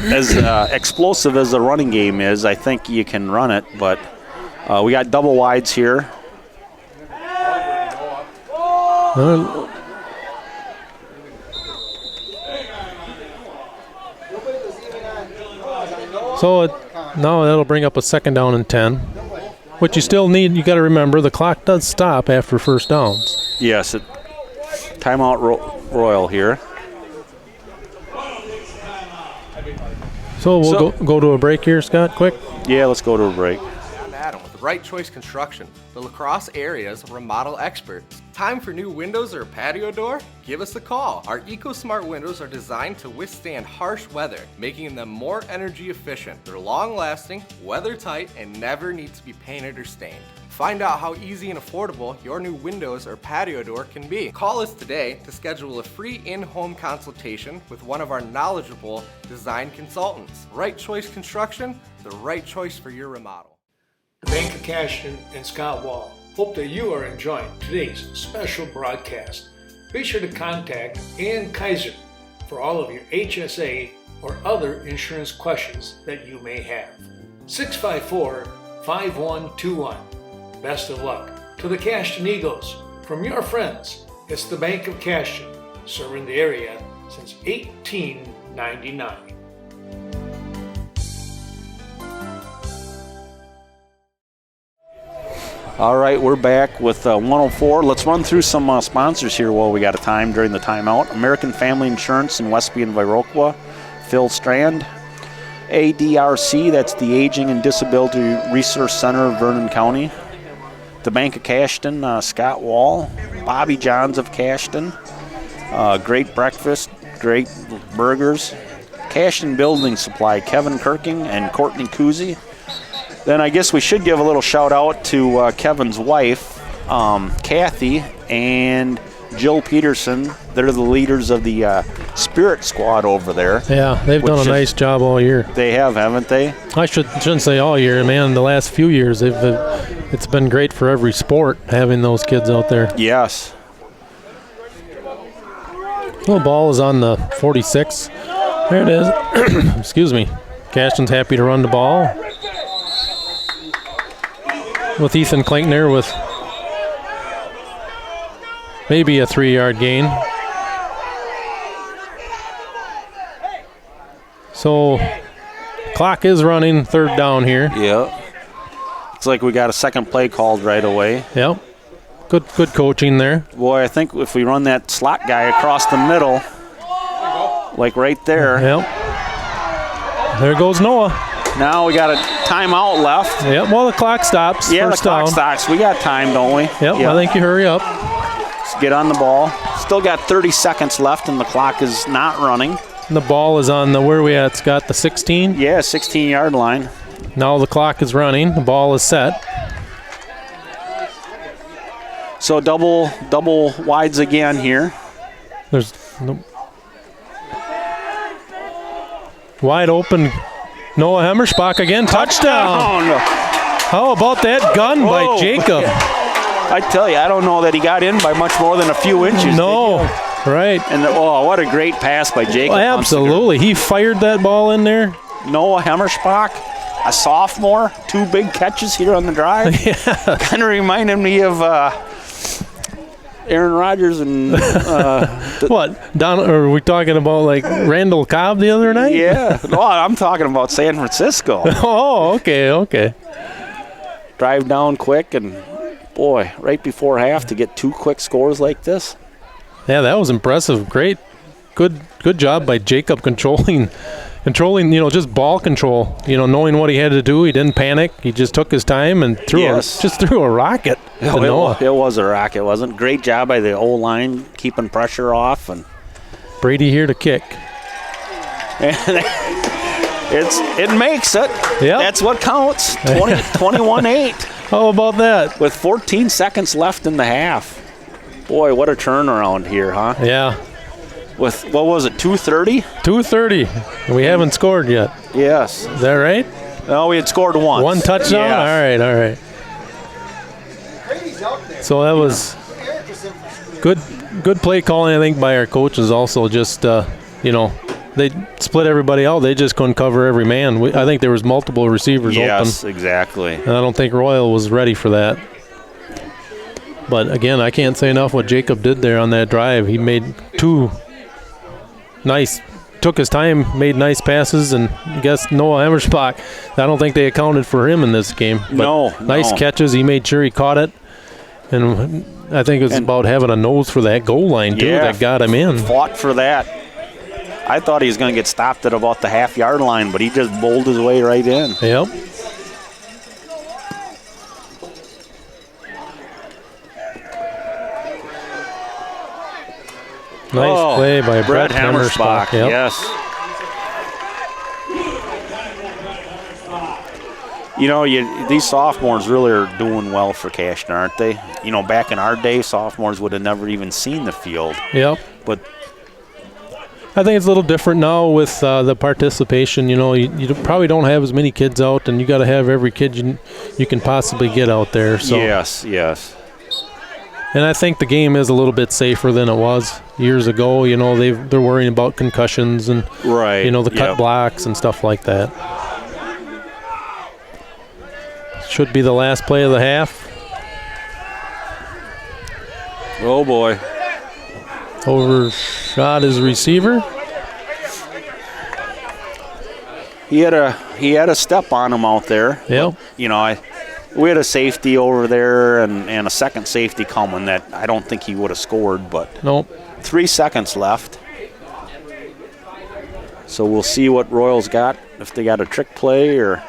as explosive as the running game is, I think you can run it, but we got double wides here. Now that'll bring up a 2nd down and 10. What you still need, you got to remember, the clock does stop after first downs. Yes, timeout Royall here. So we'll go to a break here, Scott, quick. Yeah, let's go to a break. I'm Adam with Right Choice Construction, the La Crosse area's remodel experts. Time for new windows or a patio door? Give us a call. Our EcoSmart windows are designed to withstand harsh weather, making them more energy efficient. They're long-lasting, weather-tight, and never need to be painted or stained. Find out how easy and affordable your new windows or patio door can be. Call us today to schedule a free in-home consultation with one of our knowledgeable design consultants. Right Choice Construction, the right choice for your remodel. The Bank of Cashton and Scott Wall hope that you are enjoying today's special broadcast. Be sure to contact Ann Kaiser for all of your HSA or other insurance questions that you may have. 654-5121. Best of luck to the Cashton Eagles. From your friends, it's the Bank of Cashton, serving the area since 1899. All right, we're back with 104. Let's run through some sponsors here while we got a time during the timeout. American Family Insurance in Westby and Viroqua, Phil Strand. ADRC, that's the Aging and Disability Resource Center of Vernon County. The Bank of Cashton, Scott Wall. Bobby Johns of Cashton. Great breakfast, great burgers. Cashton Building Supply, Kevin Kirking and Courtney Kuzi. Then I guess we should give a little shout out to Kevin's wife, Kathy, and Jill Peterson. They're the leaders of the Spirit Squad over there. Yeah, they've done a nice job all year. They have, haven't they? I shouldn't say all year, man. The last few years, it's been great for every sport having those kids out there. Yes. The ball is on the 46. There it is. Excuse me. Cashton's happy to run the ball. With Ethan Klinkner with maybe a 3-yard gain. So clock is running, third down here. Yeah. It's like we got a second play called right away. Yep. Good coaching there. Boy, I think if we run that slot guy across the middle, like right there. Yep. There goes Noah. Now we got a timeout left. Yep, well, the clock stops. Yeah, first the clock down. stops. We got time, don't we? Yep, I think you hurry up. Let's get on the ball. Still got 30 seconds left, and the clock is not running. And the ball is on where we at, Scott, the 16? Yeah, 16-yard line. Now the clock is running. The ball is set. So double wides again here. There's no wide open. Noah Hemmerspach again, touchdown. How about that gun by Jacob? I tell you, I don't know that he got in by much more than a few inches. No, right. And what a great pass by Jacob. Well, absolutely. He fired that ball in there. Noah Hemmerspach, a sophomore, 2 big catches here on the drive. Yeah. Kind of reminded me of Aaron Rodgers and what? Are we talking about like Randall Cobb the other night? Yeah. No, I'm talking about San Francisco. Oh, okay. Drive down quick, and boy, right before half to get 2 quick scores like this. Yeah, that was impressive. Great, good job by Jacob controlling, just ball control. Knowing what he had to do, he didn't panic. He just took his time and threw a rocket. It was a rocket, wasn't it? Great job by the O-line keeping pressure off, and Brady here to kick. It makes it. Yep. That's what counts. 21-8. How about that? With 14 seconds left in the half. Boy, what a turnaround here, huh? Yeah. With, what was it, 2:30? 2:30. We haven't scored yet. Yes. Is that right? No, we had scored once. One touchdown? Yes. All right. So that was good play calling, I think, by our coaches also. Just, they split everybody out. They just couldn't cover every man. I think there was multiple receivers open. Yes, exactly. And I don't think Royall was ready for that. But, again, I can't say enough what Jacob did there on that drive. He made 2 took his time, made nice passes, and I guess Noah Hemmerspach, I don't think they accounted for him in this game. But nice catches. He made sure he caught it. And I think it was about having a nose for that goal line, too, that got him in. Fought for that. I thought he was going to get stopped at about the half-yard line, but he just bowled his way right in. Yep. Nice play by Brett Hammersbach. Yep. Yes. You know, these sophomores really are doing well for Cashton, aren't they? You know, back in our day, sophomores would have never even seen the field. Yep. But I think it's a little different now with the participation. You know, you probably don't have as many kids out, and you got to have every kid you can possibly get out there. So. Yes. And I think the game is a little bit safer than it was years ago. You know, they're worrying about concussions and you know, the cut blocks and stuff like that. Should be the last play of the half. Oh boy. Overshot his receiver. He had a step on him out there. Yep. You know, we had a safety over there and a second safety coming that I don't think he would have scored, but nope. 3 seconds left. So we'll see what Royall's got, if they got a trick play or.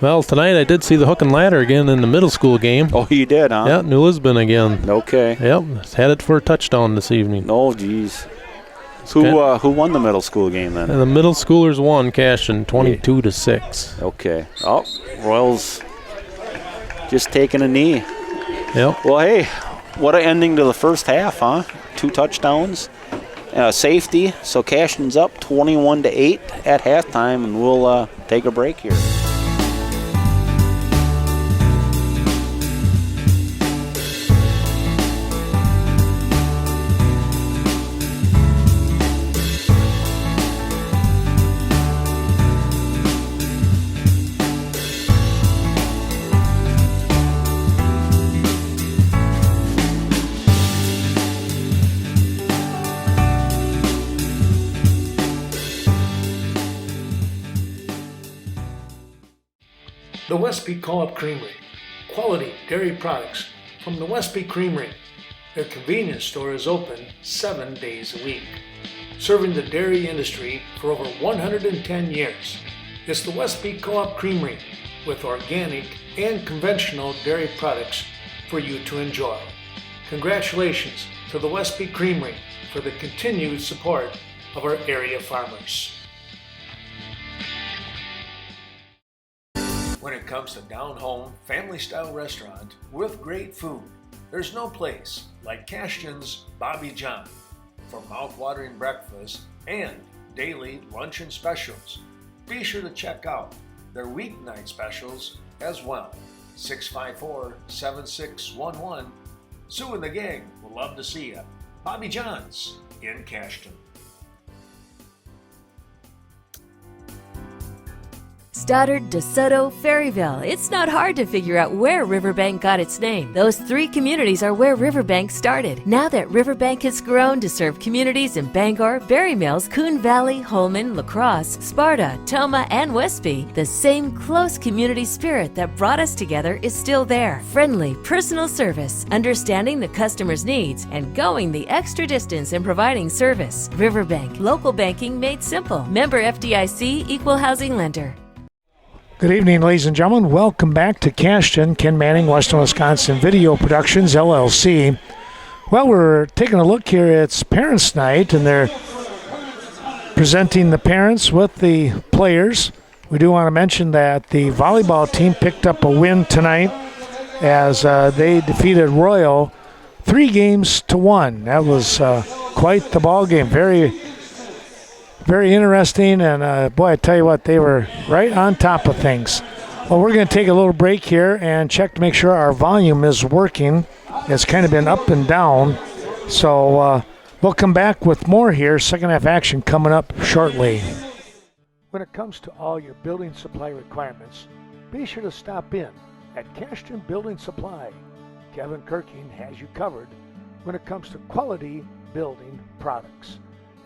Well, tonight I did see the hook and ladder again in the middle school game. Oh, you did, huh? Yeah, New Lisbon again. Okay. Yep, had it for a touchdown this evening. Oh, geez. Who won the middle school game then? And the middle schoolers won, Cashton, 22-6. Okay. Oh, Royall's just taking a knee. Yep. Well, hey, what an ending to the first half, huh? 2 touchdowns, safety. So Cashton's up 21-8 at halftime, and we'll take a break here. The Westby Co-op Creamery. Quality dairy products from the Westby Creamery. Their convenience store is open 7 days a week. Serving the dairy industry for over 110 years. It's the Westby Co-op Creamery with organic and conventional dairy products for you to enjoy. Congratulations to the Westby Creamery for the continued support of our area farmers. When it comes to down-home, family-style restaurant with great food, there's no place like Cashton's Bobby John for mouth-watering breakfast and daily luncheon specials. Be sure to check out their weeknight specials as well. 654-7611. Sue and the gang will love to see you. Bobby John's in Cashton. Stoddard, DeSoto, Ferryville. It's not hard to figure out where Riverbank got its name. Those 3 communities are where Riverbank started. Now that Riverbank has grown to serve communities in Bangor, Berry Mills, Coon Valley, Holman, La Crosse, Sparta, Toma, and Westby, the same close community spirit that brought us together is still there. Friendly, personal service, understanding the customer's needs, and going the extra distance in providing service. Riverbank, local banking made simple. Member FDIC, equal housing lender. Good evening, ladies and gentlemen. Welcome back to Cashton, Ken Manning, Western Wisconsin Video Productions, LLC. Well, we're taking a look here. It's Parents' Night, and they're presenting the parents with the players. We do want to mention that the volleyball team picked up a win tonight as they defeated Royall 3-1. That was quite the ball game. Very interesting, and boy, I tell you what, they were right on top of things. Well, we're going to take a little break here and check to make sure our volume is working. It's kind of been up and down, so we'll come back with more here. Second half action coming up shortly. When it comes to all your building supply requirements, be sure to stop in at Cashton Building Supply. Kevin Kirking has you covered when it comes to quality building products.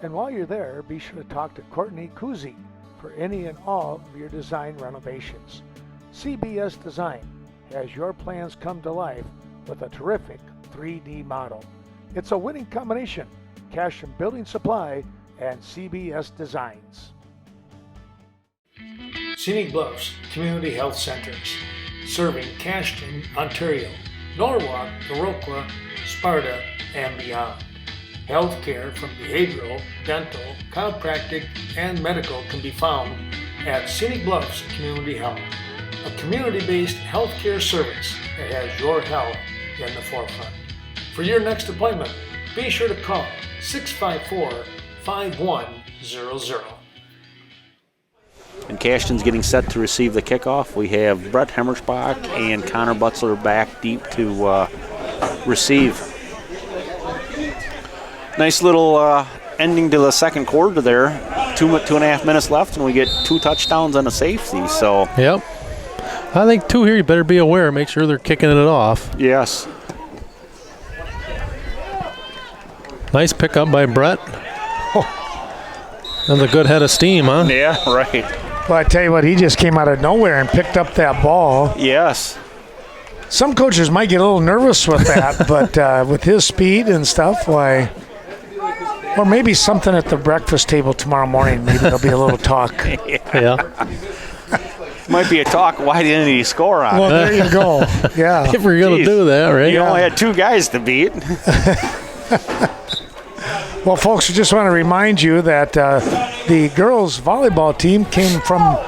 And while you're there, be sure to talk to Courtney Kuzi for any and all of your design renovations. CBS Design has your plans come to life with a terrific 3D model. It's a winning combination, Cashton Building Supply and CBS Designs. Scenic Bluffs Community Health Centers, serving Cashton, Ontario, Norwalk, Viroqua, Sparta, and beyond. Health care from behavioral, dental, chiropractic, and medical can be found at Scenic Bluffs Community Health, a community-based healthcare service that has your health in the forefront. For your next appointment, be sure to call 654-5100. And Cashton's getting set to receive the kickoff. We have Brett Hemmersbach and Connor Butzler back deep to receive. Nice little ending to the second quarter there. 2.5 minutes left, and we get 2 touchdowns and a safety. So. Yep. I think 2 here, you better be aware. Make sure they're kicking it off. Yes. Nice pickup by Brett. That's a good head of steam, huh? Yeah, right. Well, I tell you what, he just came out of nowhere and picked up that ball. Yes. Some coaches might get a little nervous with that, but with his speed and stuff, why? Or maybe something at the breakfast table tomorrow morning. Maybe there'll be a little talk. Yeah. Might be a talk. Why didn't he score on? Well, there you go. Yeah. If we're going to do that, right? You only had 2 guys to beat. Well, folks, we just want to remind you that the girls' volleyball team came from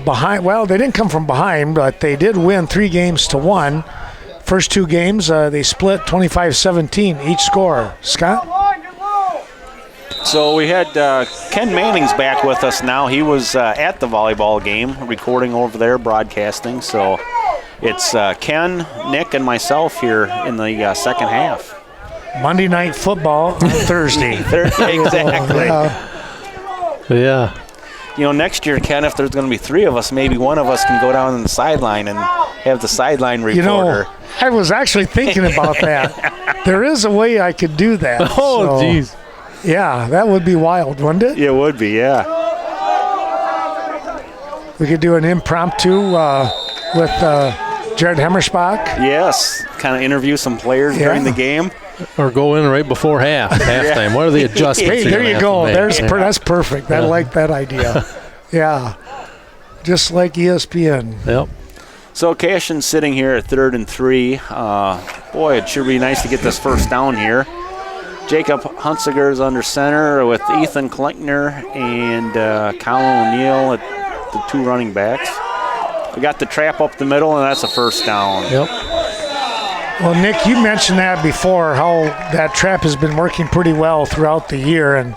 behind. Well, they didn't come from behind, but they did win 3 games to 1. First 2 games, they split 25-17 each score. Scott? So we had Ken Manning's back with us now. He was at the volleyball game, recording over there, broadcasting. So it's Ken, Nick, and myself here in the second half. Monday Night Football on Thursday. Exactly. Yeah. You know, next year, Ken, if there's going to be 3 of us, maybe one of us can go down on the sideline and have the sideline reporter. You know, I was actually thinking about that. There is a way I could do that. Oh, geez. Yeah, that would be wild, wouldn't it? It would be, yeah. We could do an impromptu with Jared Hemmersbach. Yes, kind of interview some players during the game. Or go in right before halftime. What are the adjustments? Hey, there you go. That's perfect. I Yeah. like that idea. Yeah, just like ESPN. Yep. So Cashton's sitting here at 3rd and 3. Boy, it sure be nice to get this first down here. Jacob Hunsiger is under center with Ethan Klenkner and Colin O'Neill at the 2 running backs. We got the trap up the middle, and that's a first down. Yep. Well, Nick, you mentioned that before, how that trap has been working pretty well throughout the year, and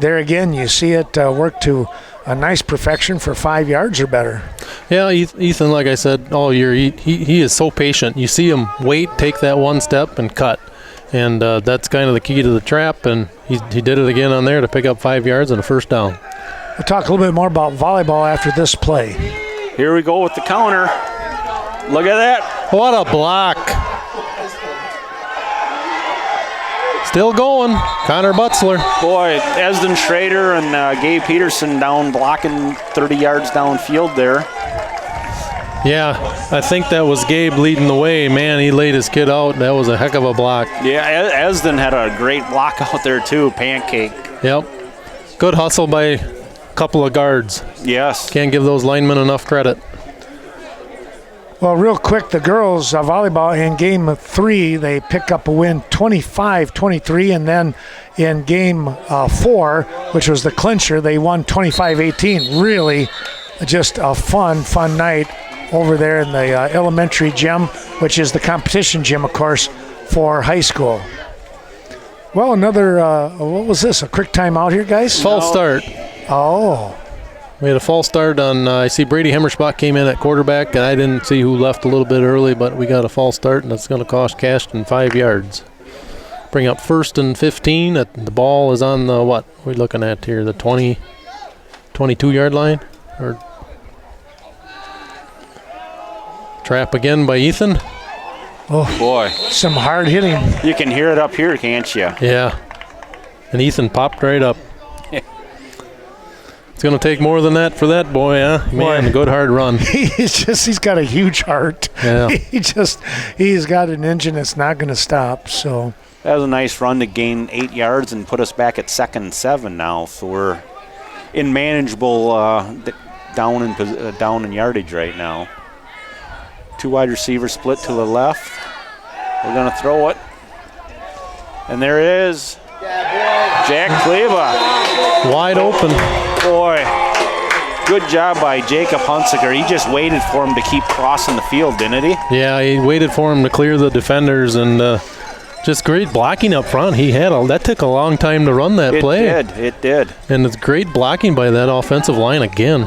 there again, you see it work to a nice perfection for 5 yards or better. Yeah, Ethan, like I said all year, he is so patient. You see him wait, take that one step, and cut. And that's kind of the key to the trap, and he did it again on there to pick up 5 yards and a first down. We'll talk a little bit more about volleyball after this play. Here we go with the counter. Look at that. What a block. Still going. Connor Butzler. Boy, Esden Schrader and Gabe Peterson down blocking 30 yards downfield there. Yeah, I think that was Gabe leading the way. Man, he laid his kid out. That was a heck of a block. Yeah, Esden had a great block out there too, pancake. Yep. Good hustle by a couple of guards. Yes. Can't give those linemen enough credit. Well, real quick, the girls volleyball in game 3, they pick up a win 25-23, and then in game 4, which was the clincher, they won 25-18. Really just a fun night over there in the elementary gym, which is the competition gym, of course, for high school. Well, another, what was this, a quick timeout here, guys? False start. Oh. We had a false start on, I see Brady Hemmersbach came in at quarterback, and I didn't see who left a little bit early, but we got a false start, and it's going to cost Cashton 5 yards. Bring up 1st and 15. The ball is on the, what are we looking at here, the 22-yard line? Or trap again by Ethan. Oh, boy. Some hard hitting. You can hear it up here, can't you? Yeah. And Ethan popped right up. It's going to take more than that for that boy, huh? Man, good hard run. He's got a huge heart. Yeah. He's got an engine that's not going to stop. So that was a nice run to gain 8 yards and put us back at 2nd and 7 now. So we're in manageable down in yardage right now. 2 wide receivers split to the left. We're going to throw it. And there it is. Jack Kleba. Wide open. Boy, good job by Jacob Hunsaker. He just waited for him to keep crossing the field, didn't he? Yeah, he waited for him to clear the defenders, and just great blocking up front. That took a long time to run that play. It did. And it's great blocking by that offensive line again.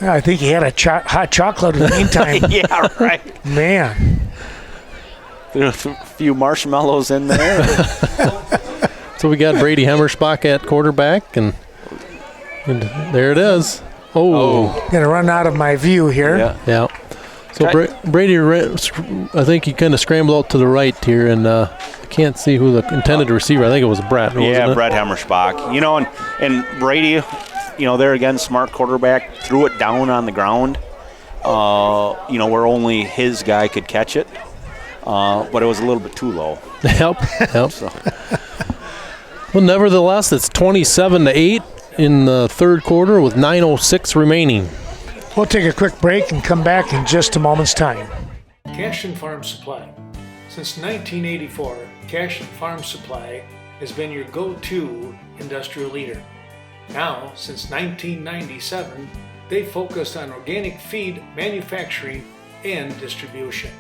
Yeah, I think he had a hot chocolate in the meantime. Yeah, right. Man. There's a few marshmallows in there. So we got Brady Hemmersbach at quarterback, and there it is. Oh. Going to run out of my view here. Yeah. So Brady, I think he kind of scrambled out to the right here, and I can't see who the intended receiver. I think it was Brett. Yeah, Brett Hemmersbach. You know, and Brady, you know, there again, smart quarterback, threw it down on the ground, you know, where only his guy could catch it. But it was a little bit too low. Yep. So. Well, nevertheless, it's 27-8 in the third quarter with 9:06 remaining. We'll take a quick break and come back in just a moment's time. Cashton Farm Supply. Since 1984, Cashton Farm Supply has been your go-to industrial leader. Now, since 1997, they focused on organic feed manufacturing and distribution.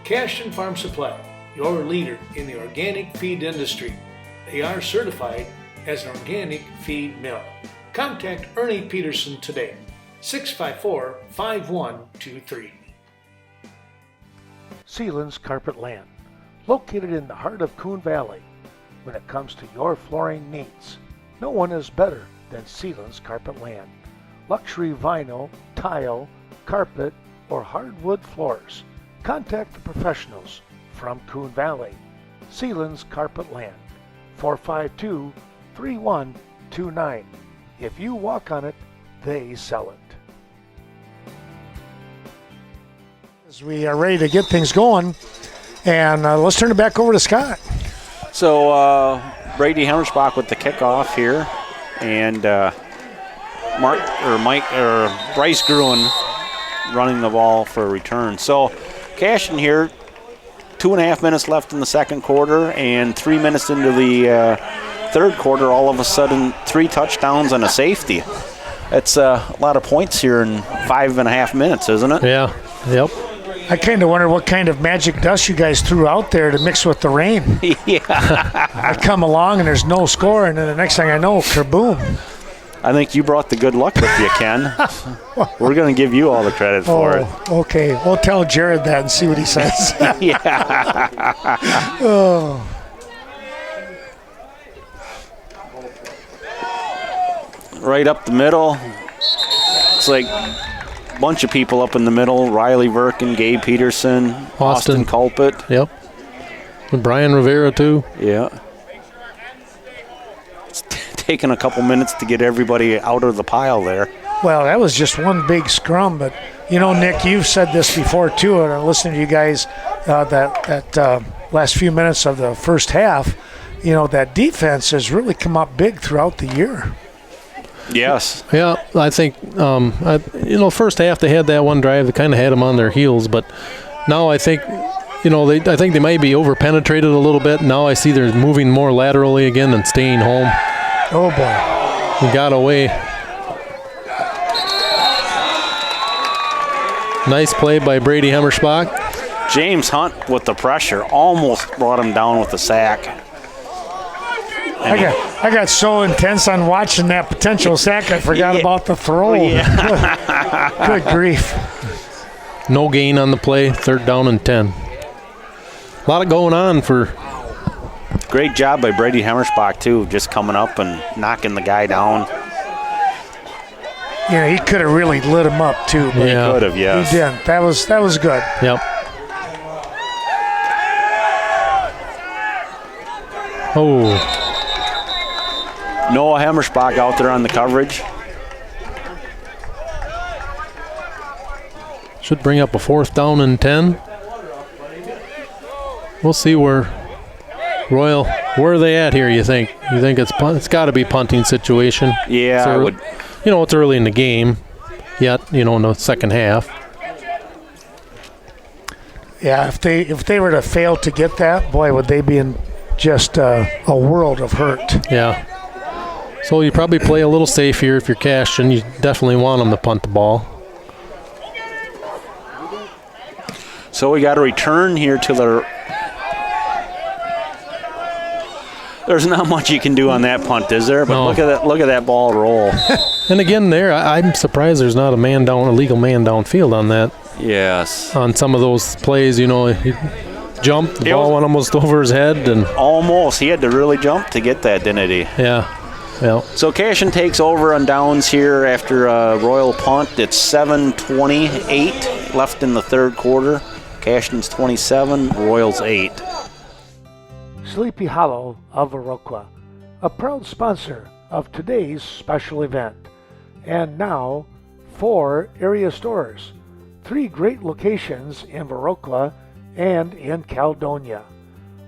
Cashton Farm Supply, your leader in the organic feed industry. They are certified as an organic feed mill. Contact Ernie Peterson today, 654-5123. Sealands Carpet Land, located in the heart of Coon Valley. When it comes to your flooring needs, no one is better than Sealands Carpet Land. Luxury vinyl, tile, carpet, or hardwood floors. Contact the professionals from Coon Valley. Sealands Carpet Land, 452-3129. If you walk on it, they sell it. As we are ready to get things going, and let's turn it back over to Scott. So Brady Hemmersbach with the kickoff here, and Bryce Gruen running the ball for a return. So Cashton here, 2.5 minutes left in the second quarter, and 3 minutes into the third quarter, all of a sudden 3 touchdowns and a safety. That's a lot of points here in 5.5 minutes, isn't it? Yeah. Yep. I kind of wonder what kind of magic dust you guys threw out there to mix with the rain. Yeah. I come along and there's no score, and then the next thing I know, kerboom. I think you brought the good luck with you, Ken. We're going to give you all the credit for it. Okay. We'll tell Jared that and see what he says. Yeah. Oh. Right up the middle. It's like a bunch of people up in the middle. Riley Verkin, Gabe Peterson, Austin Culpet. Yep. And Brian Rivera, too. Yeah. It's taken a couple minutes to get everybody out of the pile there. Well, that was just one big scrum, but you know, Nick, you've said this before too, and I'm listening to you guys that last few minutes of the first half. You know, that defense has really come up big throughout the year. Yes. Yeah, I think first half they had that one drive that kind of had them on their heels, but now I think I think they might be over penetrated a little bit. Now I see they're moving more laterally again than staying home. Oh boy. He got away. Nice play by Brady Hemmersbach. James Hunt with the pressure almost brought him down with the sack. I got so intense on watching that potential sack, I forgot about the throw. Yeah. Good grief. No gain on the play, 3rd down and 10. A lot of going on for. Great job by Brady Hemmersbach, too, just coming up and knocking the guy down. Yeah, he could have really lit him up, too. But yeah. He could have, yes. He didn't. That was good. Yep. Oh. Noah Hemmersbach out there on the coverage. Should bring up a 4th down and 10. We'll see where Royall, where are they at here, you think? You think it's got to be punting situation? Yeah, I would. It's early in the game yet, in the second half. Yeah, if they were to fail to get that, boy, would they be in just a world of hurt. Yeah. So you probably play a little safe here if you're Cashton. You definitely want them to punt the ball. So we got a return here to the. There's not much you can do on that punt, is there? But No. look at that ball roll. And again, I'm surprised there's not a legal man downfield on that. Yes. On some of those plays, he jumped, the ball went almost over his head, and almost. He had to really jump to get that, didn't he? yeah. So Cashton takes over on downs here after a Royall punt. It's 7:28 left in the third quarter. Cashton's 27, Royall's 8. Sleepy Hollow of Viroqua, a proud sponsor of today's special event. And now, 4 area stores, 3 great locations in Viroqua and in Caledonia.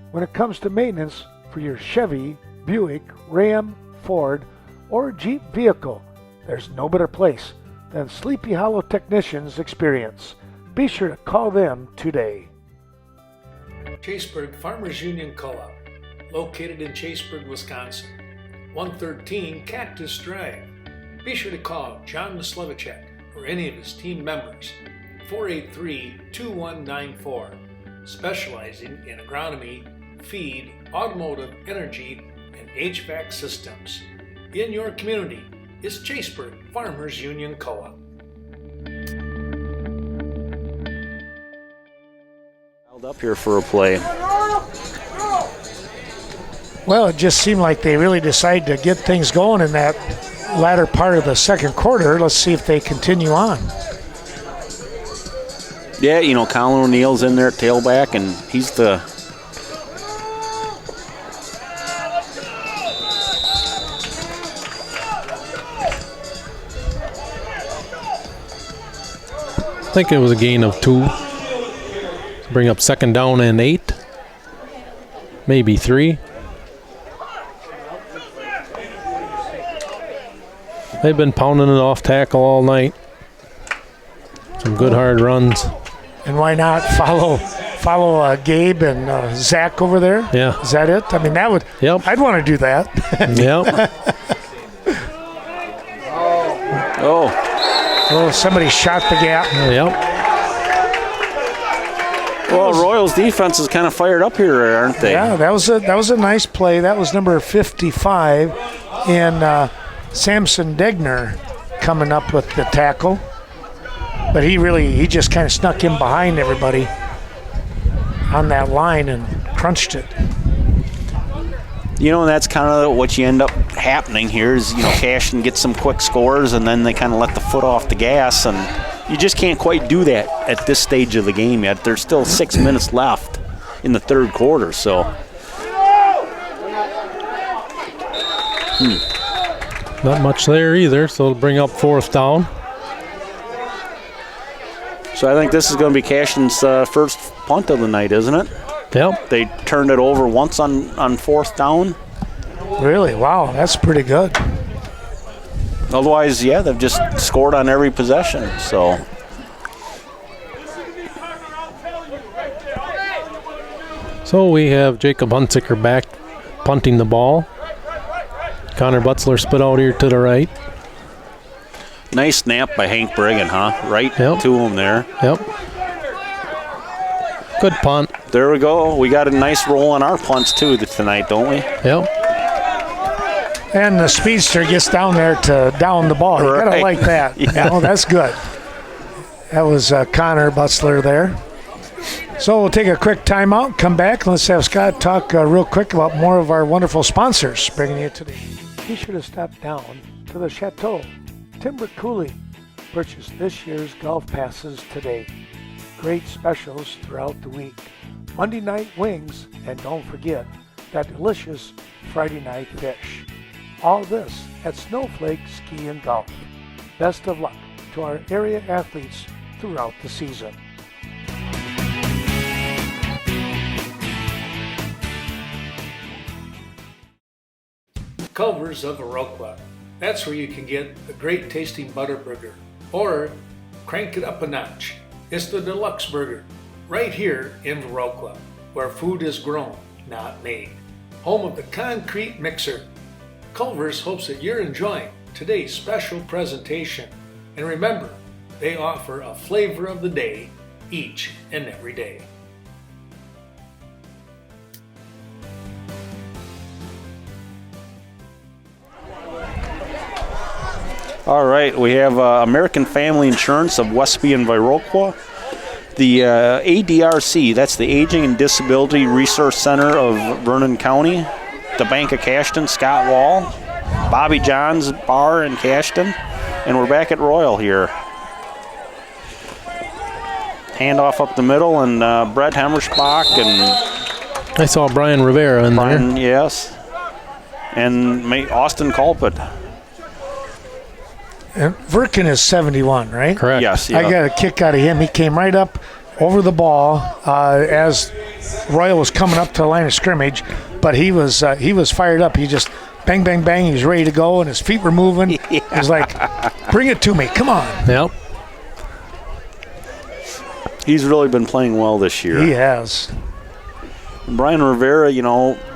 When it comes to maintenance for your Chevy, Buick, Ram, Ford, or Jeep vehicle, there's no better place than Sleepy Hollow Technicians Experience. Be sure to call them today. Chaseburg Farmers Union Co-op, located in Chaseburg, Wisconsin, 113 Cactus Drive. Be sure to call John Slevacek or any of his team members, 483-2194, specializing in agronomy, feed, automotive, energy, and HVAC systems. In your community is Chaseburg Farmers Union Co-op. Up here for a play. Well, it just seemed like they really decided to get things going in that latter part of the second quarter. Let's see if they continue on. Yeah, Colin O'Neill's in there at tailback, and he's the. I think it was a gain of 2. Bring up second down and 8. Maybe 3. They've been pounding it off tackle all night. Some good hard runs. And why not follow Gabe and Zach over there? Yeah. Is that it? I mean, that would. Yep. I'd want to do that. Yep. Oh, somebody shot the gap. Yep. Well, Royals defense is kind of fired up here, aren't they? Yeah, that was a nice play. That was number 55, and Samson Degner coming up with the tackle. But he just kind of snuck in behind everybody on that line and crunched it. And that's kind of what you end up happening here is, Cashton gets some quick scores, and then they kind of let the foot off the gas, and you just can't quite do that at this stage of the game yet. There's still 6 minutes left in the third quarter, so. Not much there either, so it'll bring up fourth down. So I think this is going to be Cashton's first punt of the night, isn't it? Yep. They turned it over once on fourth down. Really? Wow, that's pretty good. Otherwise, yeah, they've just scored on every possession, so. So we have Jacob Hunziker back punting the ball. Connor Butzler split out here to the right. Nice snap by Hank Brigham, huh? Right to him there. Yep. Good punt. There we go. We got a nice roll on our punts, too, tonight, don't we? Yep. And the speedster gets down there to down the ball. You gotta like that. Yeah. That's good. That was Connor Butzler there. So we'll take a quick timeout, come back, and let's have Scott talk real quick about more of our wonderful sponsors bringing you today. Be sure to stop down to the Chateau Timber Cooling. Purchase this year's golf passes today. Great specials throughout the week. Monday night wings, and don't forget that delicious Friday night fish. All this at Snowflake Ski and Golf. Best of luck to our area athletes throughout the season. Culver's of Viroqua. That's where you can get a great tasting butter burger, or crank it up a notch. It's the deluxe burger, right here in Viroqua, where food is grown, not made. home of the concrete mixer. Culver's hopes that you're enjoying today's special presentation. And remember, they offer a flavor of the day each and every day. All right, we have American Family Insurance of Westby and Viroqua. The ADRC, that's the Aging and Disability Resource Center of Vernon County. The Bank of Cashton, Scott Wall. Bobby John's Bar in Cashton. And we're back at Royall here. Handoff up the middle, and Brett Hemmerspach and I saw Brian Rivera in there. Yes. And Austin Culpet. And Verkin is 71, right? Correct. Yes. I got a kick out of him. He came right up over the ball as Royall was coming up to the line of scrimmage, but he was fired up. He just bang, bang, bang. He was ready to go, and his feet were moving. Yeah. He was like, bring it to me. Come on. Yep. He's really been playing well this year. He has. And Brian Rivera,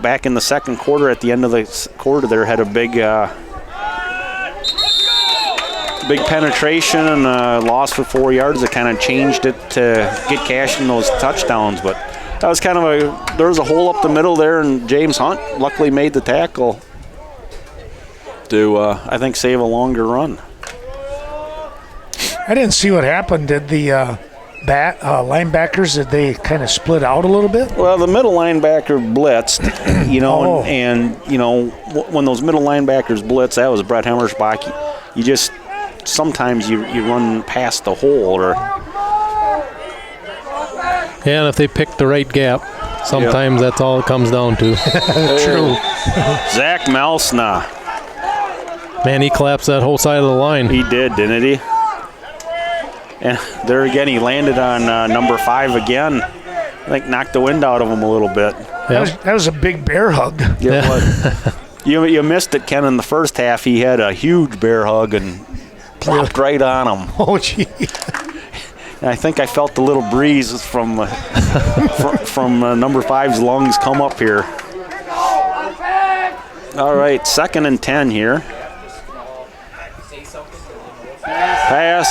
back in the second quarter, at the end of the quarter there, had a big penetration and loss for 4 yards that kind of changed it to get Cashton those touchdowns. But that was kind of there was a hole up the middle there, and James Hunt luckily made the tackle to, I think, save a longer run. I didn't see what happened. Did the linebackers, did they kind of split out a little bit? Well, the middle linebacker blitzed, and when those middle linebackers blitz, that was Brett Hemmerspach. You just sometimes you run past the hole, or and if they pick the right gap, sometimes that's all it comes down to. True. Zach Melsna. Man, he collapsed that whole side of the line. He did, didn't he? And there again, he landed on number 5 again. I think knocked the wind out of him a little bit. That was a big bear hug. Yeah. You missed it, Ken. In the first half, he had a huge bear hug and plopped right on him. Oh, gee. And I think I felt the little breeze from number 5's lungs come up here. All right, 2nd and 10 here. Pass.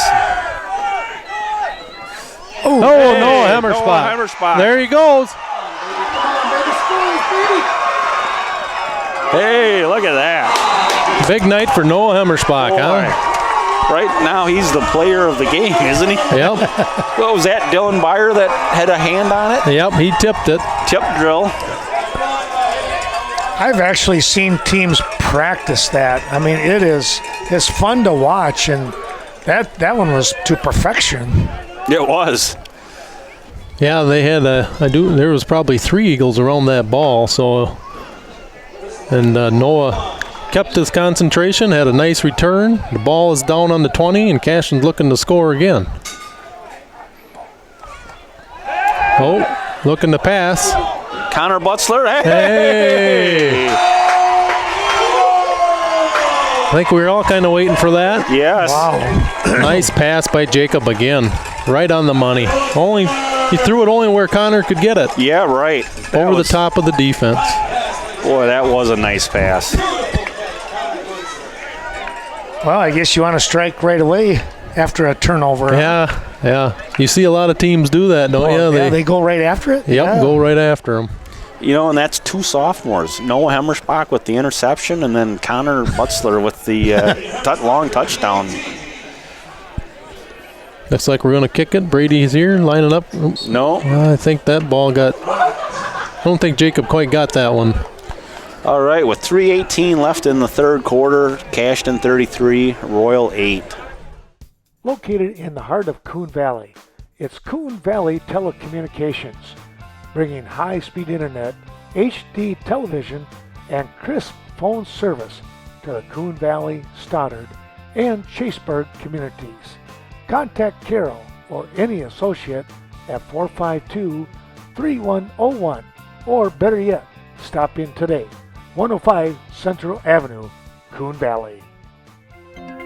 Oh, Noah Hemmerspach. There he goes. Hey, look at that. Big night for Noah Hemmerspach, huh? Right now, he's the player of the game, isn't he? Yep. What was that, Dylan Byer that had a hand on it? Yep, he tipped it. Tip drill. I've actually seen teams practice that. I mean, it's fun to watch, and that one was to perfection. It was. Yeah, they had there was probably 3 Eagles around that ball, and Noah kept his concentration, had a nice return. The ball is down on the 20, and Cashton's looking to score again. Oh, looking to pass. Connor Butzler. Hey! I think we were all kind of waiting for that. Yes. Wow. Nice pass by Jacob again. Right on the money. He threw it only where Connor could get it. Yeah, right. Over the top of the defense. Boy, that was a nice pass. Well, I guess you want to strike right away after a turnover. Yeah. You see a lot of teams do that, don't you? Yeah, they go right after it? Yep, go right after them. And that's 2 sophomores. Noah Hemmerspach with the interception, and then Connor Butzler with the long touchdown. Looks like we're going to kick it. Brady's here, lining up. No. I think that ball I don't think Jacob quite got that one. All right, with 3:18 left in the third quarter, Cashton 33, Royall 8. Located in the heart of Coon Valley, it's Coon Valley Telecommunications, bringing high-speed internet, HD television, and crisp phone service to the Coon Valley, Stoddard, and Chaseburg communities. Contact Carol or any associate at 452-3101, or better yet, stop in today, 105 Central Avenue, Coon Valley.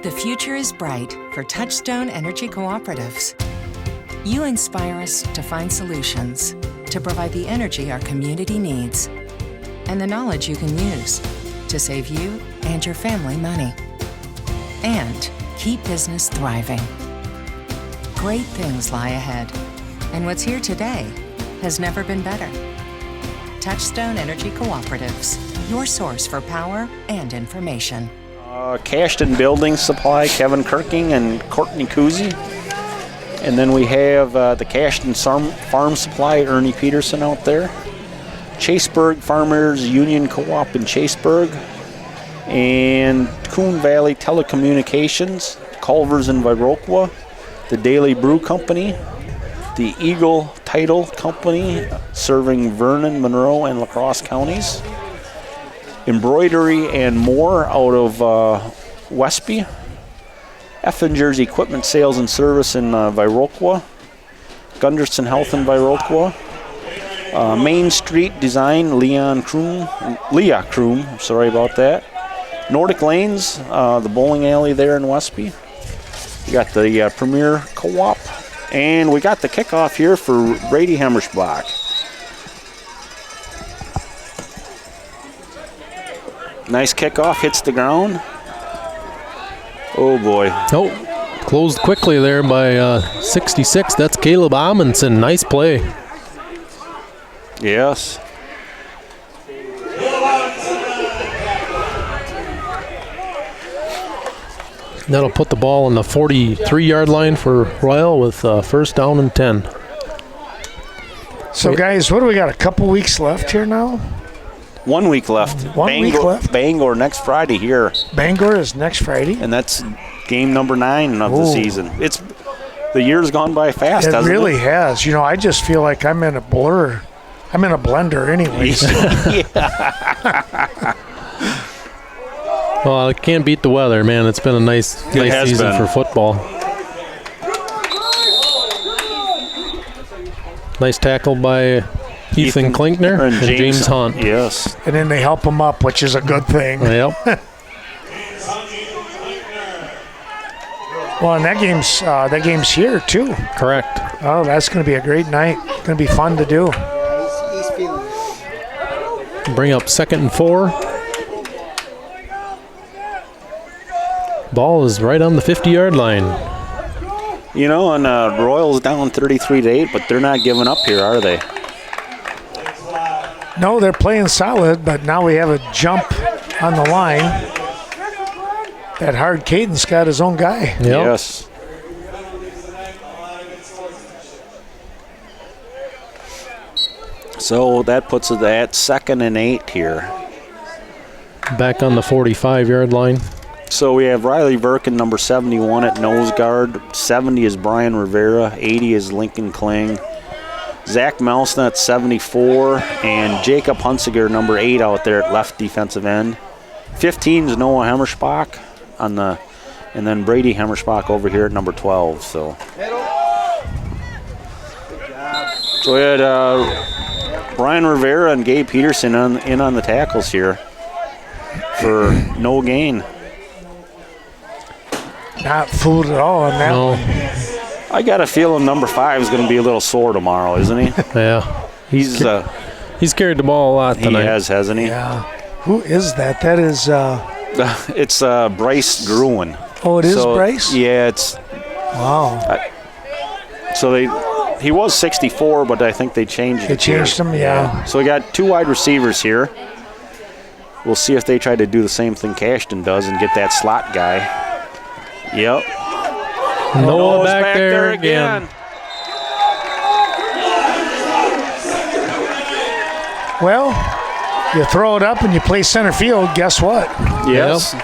The future is bright for Touchstone Energy Cooperatives. You inspire us to find solutions to provide the energy our community needs. and the knowledge you can use to save you and your family money and keep business thriving. Great things lie ahead, and what's here today has never been better. Touchstone Energy Cooperatives, your source for power and information. Cashton Building Supply, Kevin Kirking and Courtney Kuzi. And then we have the Cashton Farm Supply, Ernie Peterson out there. Chaseburg Farmers Union Co-op in Chaseburg. And Coon Valley Telecommunications, Culvers in Viroqua. The Daily Brew Company. The Eagle Title Company, serving Vernon, Monroe, and La Crosse counties. Embroidery and More out of Westby. Effingers Equipment Sales and Service in Viroqua. Gunderson Health in Viroqua. Main Street Design, Leah Kroom, sorry about that. Nordic Lanes, the bowling alley there in Westby. We got the Premier Co-op. And we got the kickoff here for Brady Hammersbach. Nice kickoff, hits the ground. Oh boy. Oh, closed quickly there by 66. That's Caleb Amundsen. Nice play. Yes. That'll put the ball on the 43-yard line for Royall with first down and 10. So, guys, what do we got? A couple weeks left here now? 1 week left. Week left. Bangor next Friday here. Bangor is next Friday. And that's game number 9 of the season. The year's gone by fast, hasn't it? It really has. You know, I just feel like I'm in a blur. I'm in a blender anyways. Yeah. Well, I can't beat the weather, man. It's been a nice season for football. Nice tackle by Ethan Klinkner and James Hunt. Yes. And then they help him up, which is a good thing. Yep. Well, and that game's here too. Correct. Oh, that's going to be a great night. Going to be fun to do. Bring up 2nd and 4. Ball is right on the 50-yard line. You know, and Royall's down 33-8, but they're not giving up here, are they? No, they're playing solid, but now we have a jump on the line. That hard cadence got his own guy. Yep. Yes. So that puts it at 2nd and 8 here. Back on the 45-yard line. So we have Riley Verkin, number 71 at nose guard. 70 is Brian Rivera. 80 is Lincoln Kling. Zach Melsna at 74. And Jacob Hunsiger, number 8 out there at left defensive end. 15 is Noah Hammerspach and then Brady Hammerspach over here at number 12. So we had Brian Rivera and Gabe Peterson in on the tackles here for no gain. Not fooled at all on that one. I got a feeling number 5 is going to be a little sore tomorrow, isn't he? Yeah. He's carried the ball a lot tonight. He has, hasn't he? Yeah. Who is that? That is... it's Bryce Gruen. Oh, it is Bryce? Yeah, it's... Wow. He was 64, but I think they changed it. They changed him, yeah. So we got 2 wide receivers here. We'll see if they try to do the same thing Cashton does and get that slot guy. Yep. Noah back there again. Well, you throw it up and you play center field, guess what? Yes. Yep.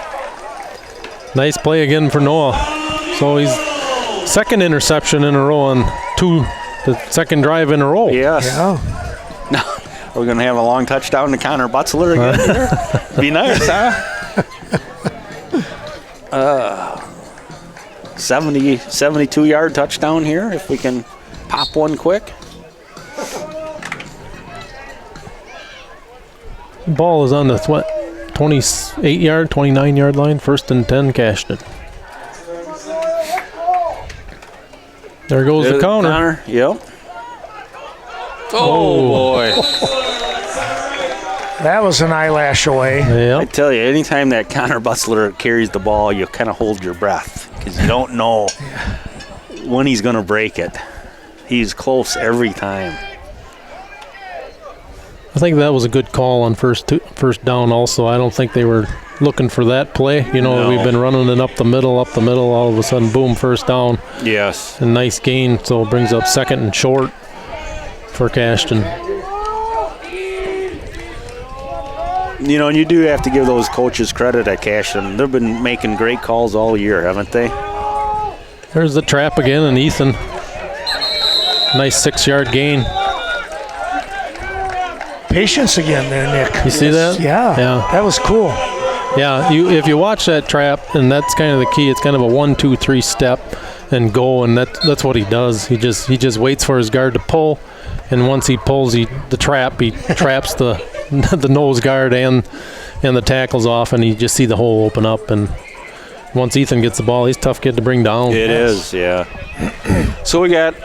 Nice play again for Noah. So he's second interception in a row on the second drive in a row. Yes. Yeah. We're going to have a long touchdown to Connor Butzler again here. Be nice, huh? 72-yard touchdown here if we can pop one quick. Ball is on the 28-yard, 29-yard line, 1st and 10, Cashton. There goes the counter. Yep. Oh boy. That was an eyelash away. I Yep. tell you, anytime that Connor Butzler carries the ball, you kind of hold your breath because you don't know when he's going to break it. He's close every time. I think that was a good call on first down also. I don't think they were looking for that play. You know, No. we've been running it up the middle, all of a sudden, boom, first down. Yes. A nice gain, so it brings up second and short for Cashton. You know, and you do have to give those coaches credit at Cashton. They've been making great calls all year, haven't they? There's the trap again, and Ethan. Nice 6-yard gain. Patience again there, Nick. You see that? Yeah. That was cool. Yeah, if you watch that trap, and that's kind of the key. It's kind of a 1-2-3 step and go, and that's what he does. He just waits for his guard to pull, and once he pulls he traps the nose guard and the tackles off, and you just see the hole open up. And once Ethan gets the ball, he's a tough kid to bring down. It is, yeah. So we got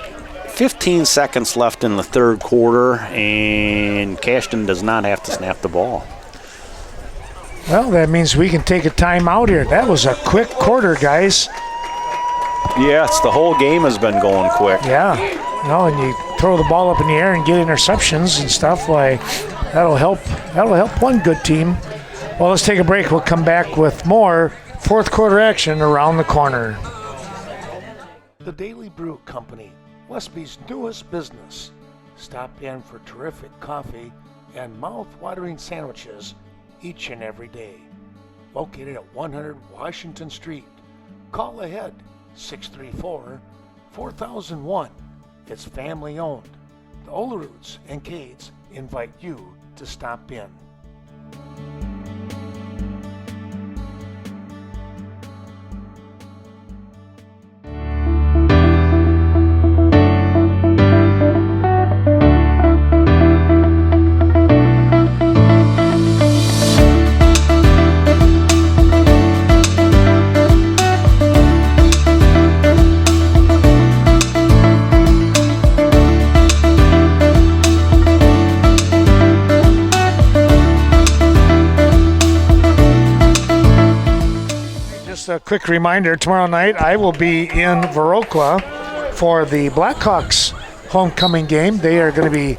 15 seconds left in the third quarter, and Cashton does not have to snap the ball. Well, that means we can take a timeout here. That was a quick quarter, guys. Yes, the whole game has been going quick. Yeah. And you throw the ball up in the air and get interceptions and stuff, like that'll help one good team. Well, let's take a break. We'll come back with more fourth quarter action around the corner. The Daily Brew Company, Westby's newest business. Stop in for terrific coffee and mouth-watering sandwiches each and every day. Located at 100 Washington Street. Call ahead, 634-4001. It's family owned. The Oleroots and Cades invite you to stop in. A quick reminder, tomorrow night I will be in Viroqua for the Blackhawks homecoming game. They are going to be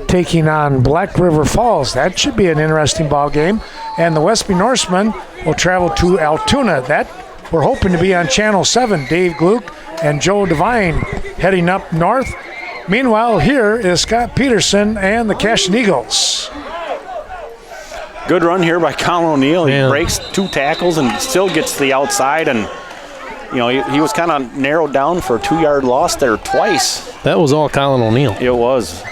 taking on Black River Falls. That should be an interesting ball game. And the Westby Norsemen will travel to Altoona. That we're hoping to be on Channel 7. Dave Gluck and Joe Devine heading up north. Meanwhile, here is Scott Peterson and the Cashton Eagles. Good run here by Colin O'Neill. He Man. breaks 2 tackles and still gets to the outside. And, you know, he was kind of narrowed down for a 2-yard loss there twice. That was all Colin O'Neill. It was.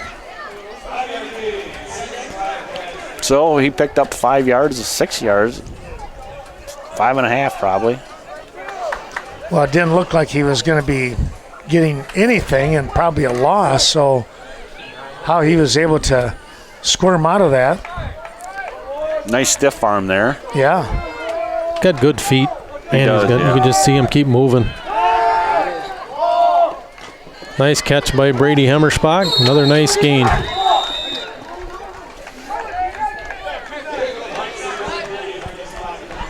So he picked up 5 yards, 6 yards, 5.5 probably. Well, it didn't look like he was going to be getting anything and probably a loss. So how he was able to squirm out of that. Nice stiff arm there. Yeah. Got good feet. Man, does, you yeah. can just see him keep moving. Nice catch by Brady Hemmerspach. Another nice gain.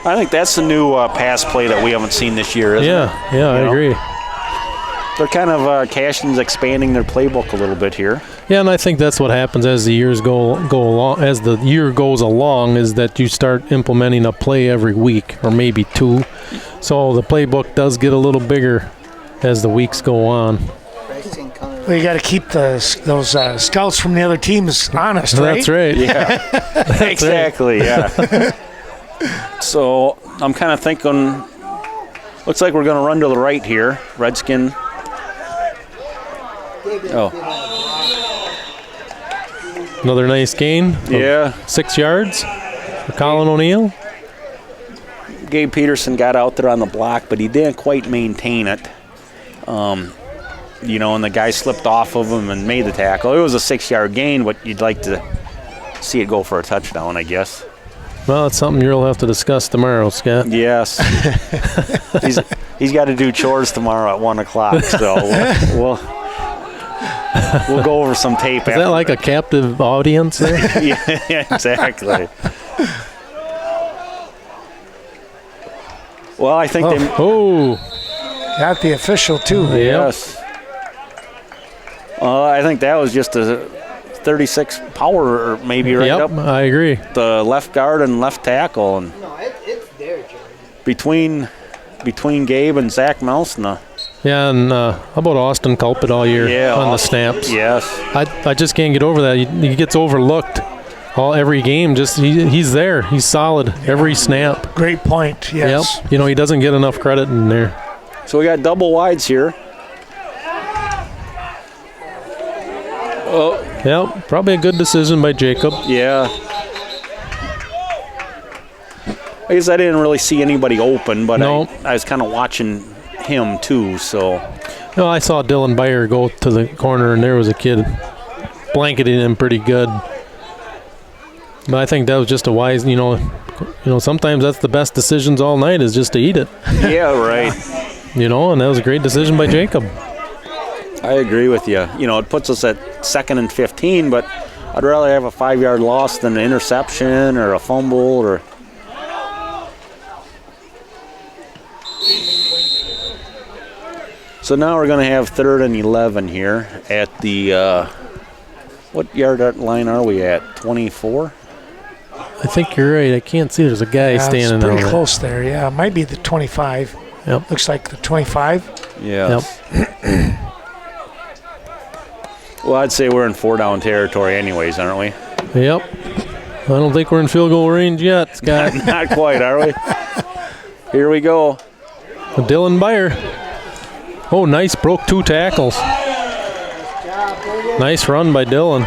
I think that's the new pass play that we haven't seen this year, isn't it? Yeah, You I know? agree. They're kind of Cashton's expanding their playbook a little bit here. Yeah, and I think that's what happens as the years go along. As the year goes along, is that you start implementing a play every week, or maybe 2. So the playbook does get a little bigger as the weeks go on. Well, you got to keep those scouts from the other teams honest, right? That's right. Yeah, exactly. Yeah. So I'm kind of thinking. Looks like we're going to run to the right here. Redskin. Oh. Another nice gain. of Yeah. 6 yards for Colin O'Neill. Gabe Peterson got out there on the block, but he didn't quite maintain it. You know, and the guy slipped off of him and made the tackle. It was a 6-yard gain, but you'd like to see it go for a touchdown, I guess. Well, it's something you'll have to discuss tomorrow, Scott. Yes. he's got to do chores tomorrow at 1 o'clock, so we'll We'll go over some tape. Is that like a captive audience there? Yeah, exactly. Well, I think they... Oh. Got the official, too. Yes. I think that was just a 36 power, maybe, right up. Yep, I agree. The left guard and left tackle. And No, it's there, Johnny. between Gabe and Zach Melsna. Yeah, and how about Austin Culpet all year on the snaps? Yes. I just can't get over that. He gets overlooked every game. Just he's there. He's solid every snap. Great point, yes. Yep. He doesn't get enough credit in there. So we got double wides here. Oh. Yep, probably a good decision by Jacob. Yeah. I guess I didn't really see anybody open, but I was kind of watching him too, so. No, I saw Dylan Byer go to the corner, and there was a kid blanketing him pretty good. But I think that was just a wise, sometimes that's the best decisions all night is just to eat it. Yeah, right. And that was a great decision by Jacob. I agree with you. It puts us at 2nd and 15, but I'd rather have a 5-yard loss than an interception or a fumble or. So now we're going to have 3rd and 11 here at the, what yard line are we at? 24? I think you're right. I can't see. There's a guy standing it's pretty there. close there. Yeah, it might be the 25. Yep. Looks like the 25. Yeah. Yep. Well, I'd say we're in 4-down territory anyways, aren't we? Yep. I don't think we're in field goal range yet, Scott. Not quite, are we? Here we go. Dylan Byer. Oh, nice. Broke 2 tackles. Nice run by Dylan.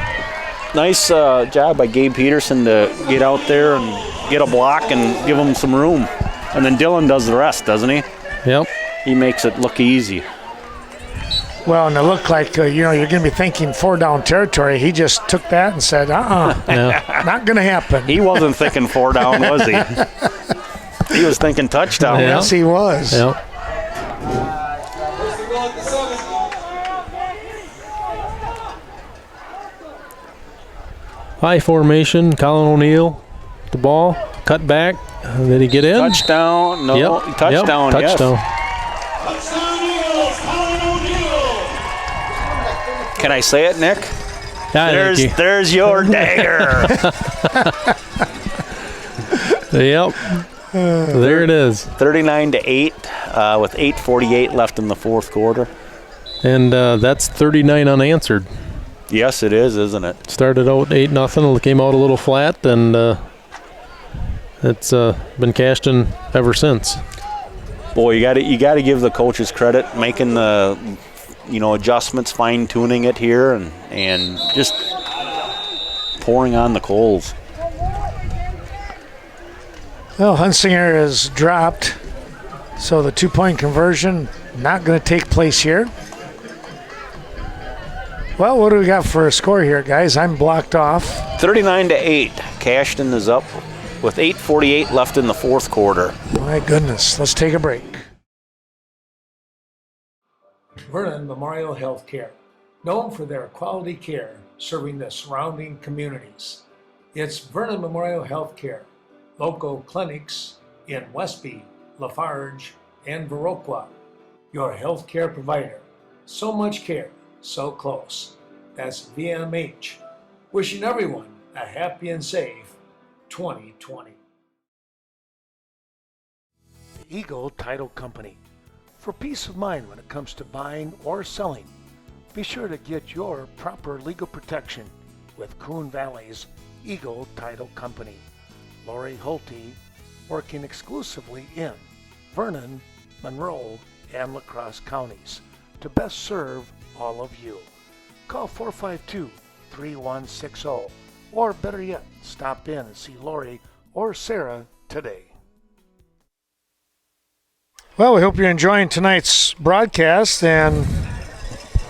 Nice job by Gabe Peterson to get out there and get a block and give him some room. And then Dylan does the rest, doesn't he? Yep. He makes it look easy. Well, and it looked like, you're going to be thinking 4-down territory. He just took that and said, not going to happen. He wasn't thinking 4-down, was he? He was thinking touchdown. Yeah. Yes, he was. Yep. High formation, Colin O'Neill, the ball, cut back. Did he get in? Touchdown. No, yep. touchdown. Yep. Touchdown. Yes. Can I say it, Nick? Yeah, there's your dagger. Yep. There it is. 39-8 with 8:48 left in the 4th quarter. And that's 39 unanswered. Yes, it is, isn't it? Started out 8-0, came out a little flat, and it's been Cashton ever since. Boy, you got to give the coaches credit, making the adjustments, fine tuning it here, and just pouring on the coals. Well, Hunsinger is dropped, so the 2-point conversion not going to take place here. Well, what do we got for a score here, guys? I'm blocked off. 39-8. Cashton is up with 8:48 left in the 4th quarter. My goodness. Let's take a break. Vernon Memorial Healthcare, known for their quality care, serving the surrounding communities. It's Vernon Memorial Healthcare, local clinics in Westby, Lafarge, and Viroqua. Your healthcare provider. So much care, so close. That's VMH. Wishing everyone a happy and safe 2020. The Eagle Title Company. For peace of mind when it comes to buying or selling, be sure to get your proper legal protection with Coon Valley's Eagle Title Company. Lori Hulte, working exclusively in Vernon, Monroe, and La Crosse counties to best serve all of you. Call 452-3160, or better yet, stop in and see Lori or Sarah today. Well, we hope you're enjoying tonight's broadcast, and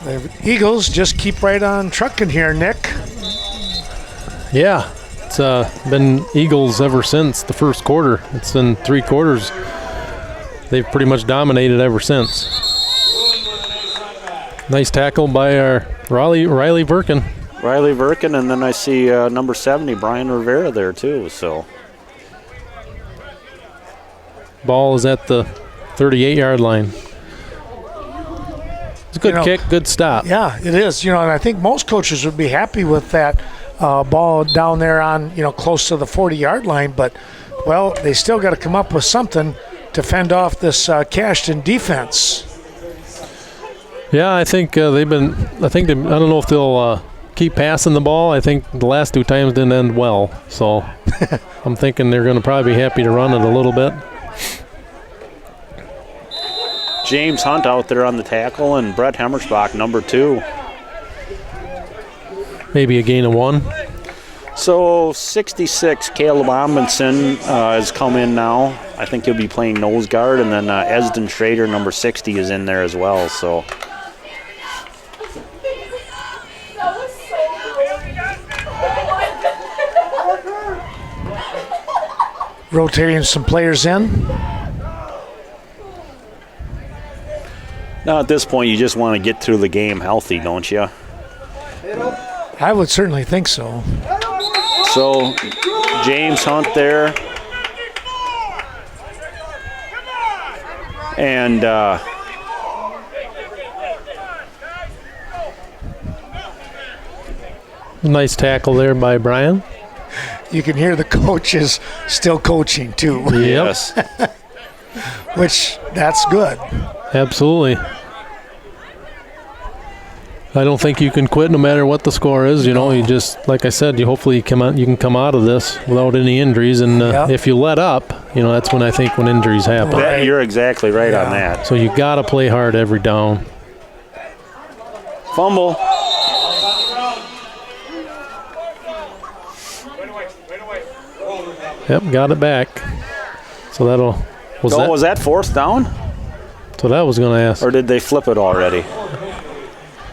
the Eagles just keep right on trucking here, Nick. Yeah, it's been Eagles ever since the 1st quarter. It's been 3 quarters. They've pretty much dominated ever since. Nice tackle by our Riley Verkin. Riley Verkin, and then I see number 70, Brian Rivera there too. So ball is at the 38-yard line. It's a good kick, good stop. Yeah, it is. And I think most coaches would be happy with that ball down there on, close to the 40-yard line. But, well, they still got to come up with something to fend off this Cashton defense. Yeah, I think I don't know if they'll keep passing the ball. I think the last 2 times didn't end well. So I'm thinking they're going to probably be happy to run it a little bit. James Hunt out there on the tackle, and Brett Hemmersbach, number 2. Maybe a gain of 1. So 66, Caleb Amundsen has come in now. I think he'll be playing nose guard, and then Esden Schrader, number 60, is in there as well. So rotating some players in. now at this point, you just want to get through the game healthy, don't you? I would certainly think so. So James Hunt there. And nice tackle there by Brian. You can hear the coach is still coaching too. yes. Which, that's good. Absolutely. I don't think you can quit no matter what the score is. You just, like I said, hopefully you can come out of this without any injuries. And if you let up, that's when injuries happen. You're exactly right on that. So you got to play hard every down. Fumble. Yep, got it back. So was that 4th down? So that was going to ask. Or did they flip it already?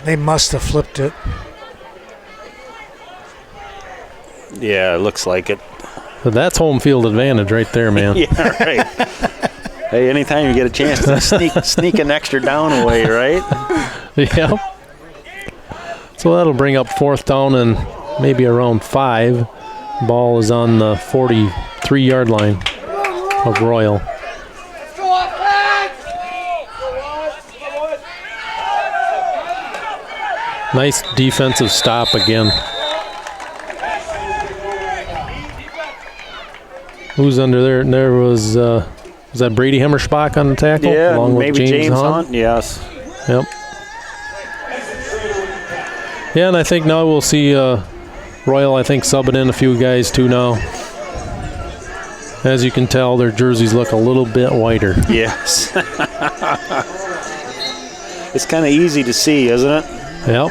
They must have flipped it. Yeah, it looks like it. But that's home field advantage right there, man. Yeah, right. Hey, anytime you get a chance to sneak an extra down away, right? Yeah. So that'll bring up 4th down and maybe around 5. Ball is on the 43-yard line of Royal. Nice defensive stop again. Who's under there? There was that Brady Hemmersbach on the tackle? Yeah, along with maybe James Hunt. Yes. Yep. Yeah, and I think now we'll see Royal, subbing in a few guys too now. As you can tell, their jerseys look a little bit whiter. Yes. It's kind of easy to see, isn't it? Yep.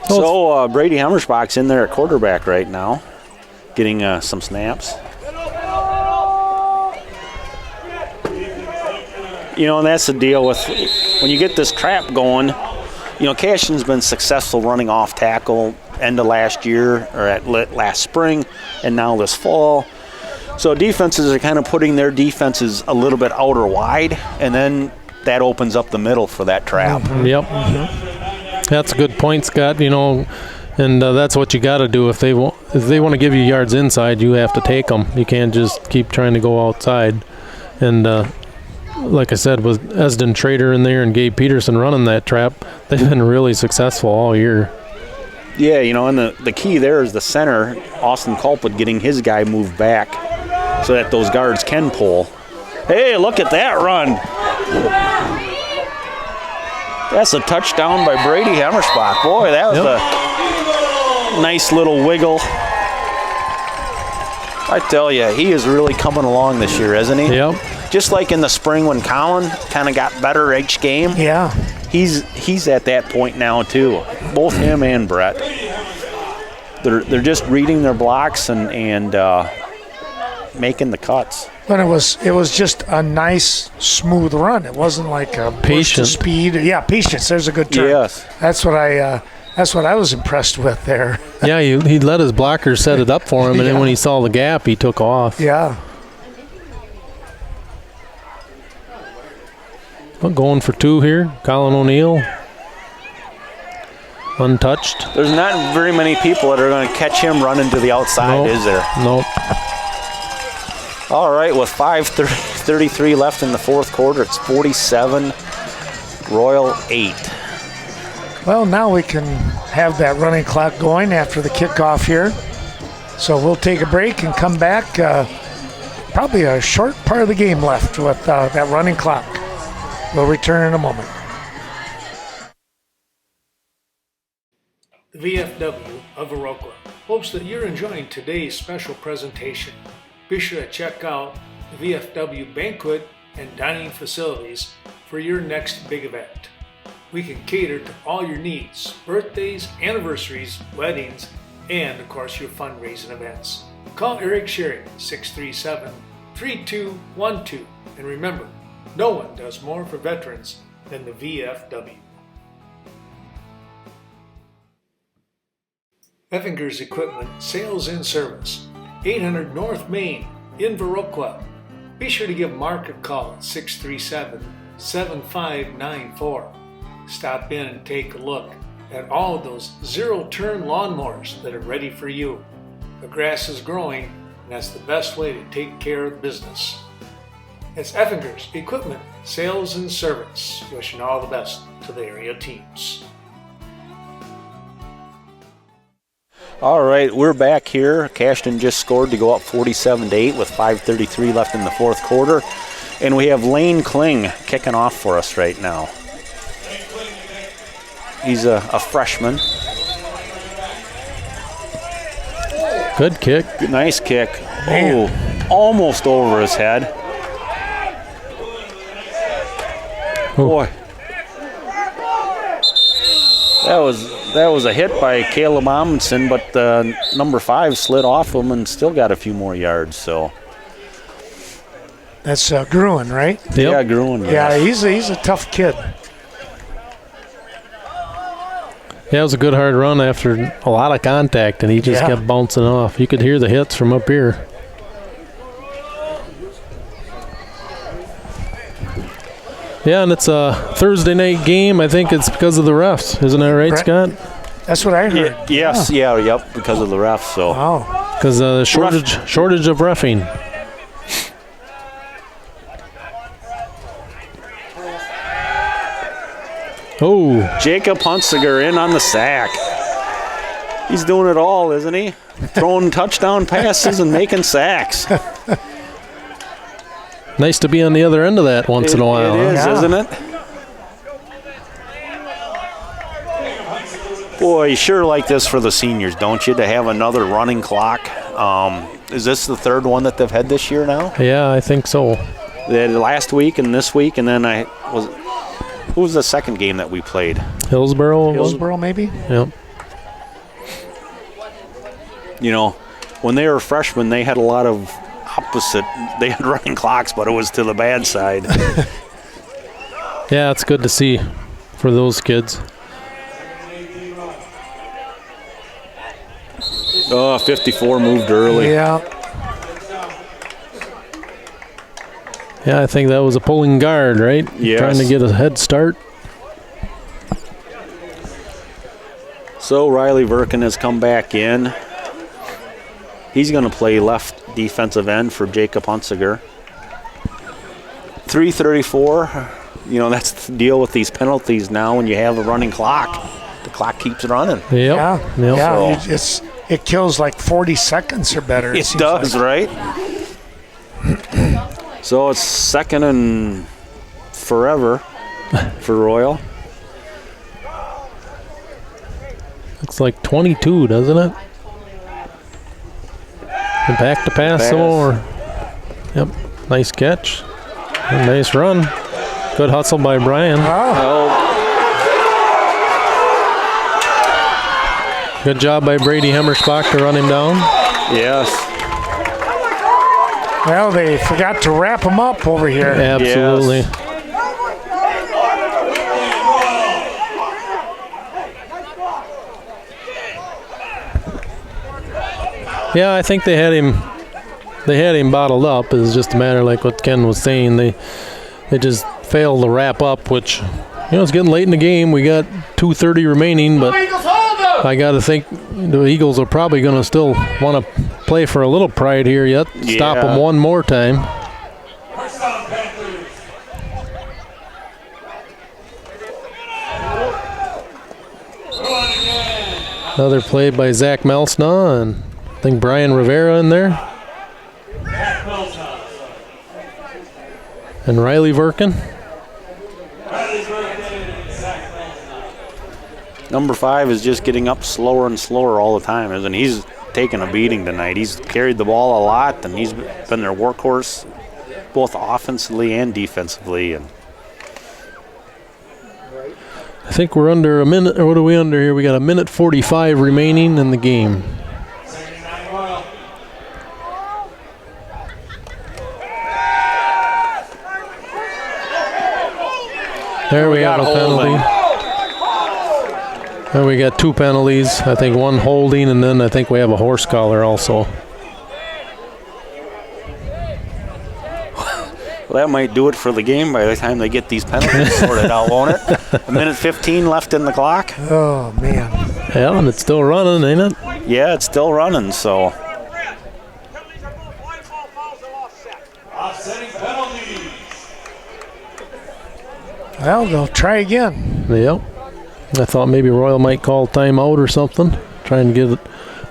So Brady Hemmersbach's in there at quarterback right now, getting some snaps. And that's the deal with when you get this trap going. Cashton's been successful running off tackle end of last year or at last spring and now this fall. So defenses are kind of putting their defenses a little bit out or wide, and then that opens up the middle for that trap. Mm-hmm. Yep. Mm-hmm. That's a good point, Scott. And that's what you got to do. If they want to give you yards inside, you have to take them. You can't just keep trying to go outside. And like I said, with Esden Schrader in there and Gabe Peterson running that trap, they've been really successful all year. Yeah, and the key there is the center, Austin Culpwood, getting his guy moved back so that those guards can pull. Hey, look at that run. That's a touchdown by Brady Hemmersbach. Boy, that was a nice little wiggle. I tell you, he is really coming along this year, isn't he? Yep. Just like in the spring when Colin kind of got better each game. Yeah. He's at that point now too. Both him and Brett. They're just reading their blocks and making the cuts. But it was just a nice, smooth run. It wasn't like a burst of speed. Yeah, patience. There's a good term. Yes. That's what I was impressed with there. Yeah, he let his blockers set it up for him, and then when he saw the gap, he took off. Yeah. Well, going for 2 here. Colin O'Neill. Untouched. There's not very many people that are going to catch him running to the outside, Nope. is there? Nope. All right, with 5:33 left in the fourth quarter, it's 47, Royal 8. Well, now we can have that running clock going after the kickoff here. So we'll take a break and come back. Probably a short part of the game left with that running clock. We'll return in a moment. The VFW of Viroqua hopes that you're enjoying today's special presentation. Be sure to check out the VFW banquet and dining facilities for your next big event. We can cater to all your needs, birthdays, anniversaries, weddings, and of course your fundraising events. Call Eric Sherry 637-3212, and remember, no one does more for veterans than the VFW. Effinger's Equipment Sales and Service, 800 North Main in Viroqua. Be sure to give Mark a call at 637-7594. Stop in and take a look at all of those zero-turn lawnmowers that are ready for you. The grass is growing, and that's the best way to take care of business. It's Effinger's Equipment Sales and Service. Wishing all the best to the area teams. All right, we're back here. Cashton just scored to go up 47-8 with 5:33 left in the fourth quarter. And we have Lane Kling kicking off for us right now. He's a freshman. Good kick. Nice kick. Man. Oh, almost over his head. Boy. That was a hit by Caleb Amundsen, but number 5 slid off him and still got a few more yards. So That's Gruen, right? Yep. yeah, Gruen. Yeah, Yes. he's a tough kid. Yeah, it was a good hard run after a lot of contact, and he just kept bouncing off. You could hear the hits from up here. Yeah, and it's a Thursday night game. I think it's because of the refs. Isn't that right, Scott? That's what I heard. Yes, yep, because of the refs. So Wow. Because of the shortage of reffing. Oh, Jacob Hunsiger in on the sack. He's doing it all, isn't he? Throwing touchdown passes and making sacks. nice to be on the other end of that once in a while. It is, huh? isn't it? Boy, you sure like this for the seniors, don't you, to have another running clock? Is this the third one that they've had this year now? Yeah, I think so. They had last week and this week, and then who was the second game that we played? Hillsboro. Hillsboro, maybe? Yep. You know, when they were freshmen, they had a lot of opposite. They had running clocks, but it was to the bad side. Yeah, it's good to see for those kids. 54 moved early. Yeah. Yeah, I think that was a pulling guard, right? Yes. Trying to get a head start. So Riley Verkin has come back in. He's going to play left defensive end for Jacob Hunsiger. 3:34. You know, that's the deal with these penalties now. When you have a running clock, the clock keeps running. Yep. Yeah. It kills like 40 seconds or better. It seems does, like. right? So it's second and forever for Royall. Looks like 22, doesn't it? And back to pass some more. Yep. Nice catch. And nice run. Good hustle by Brian. Good job by Brady Hemmersbach to run him down. Yes. Well, they forgot to wrap him up over here. Absolutely. Yes. Yeah, I think they had him bottled up. It was just a matter like what Ken was saying. They just fail to wrap up, which, it's getting late in the game. We got 2:30 remaining, but I got to think the Eagles are probably going to still want to play for a little pride here yet. Yeah. Stop them one more time. Another play by Zach Melsna, and I think Brian Rivera in there. And Riley Verkin. Number 5 is just getting up slower and slower all the time, isn't he? He's taken a beating tonight. He's carried the ball a lot, and he's been their workhorse both offensively and defensively. And I think we're under a minute, or what are we under here? We got a minute 45 remaining in the game. There we have a penalty. There we got 2 penalties. I think 1 holding, and then I think we have a horse collar also. Well, that might do it for the game by the time they get these penalties sorted out, won't it? A minute 15 left in the clock. Oh, man. Yeah, and it's still running, ain't it? Yeah, it's still running, so. Offsetting penalties. Well, they'll try again. Yep. I thought maybe Royal might call timeout or something, trying to get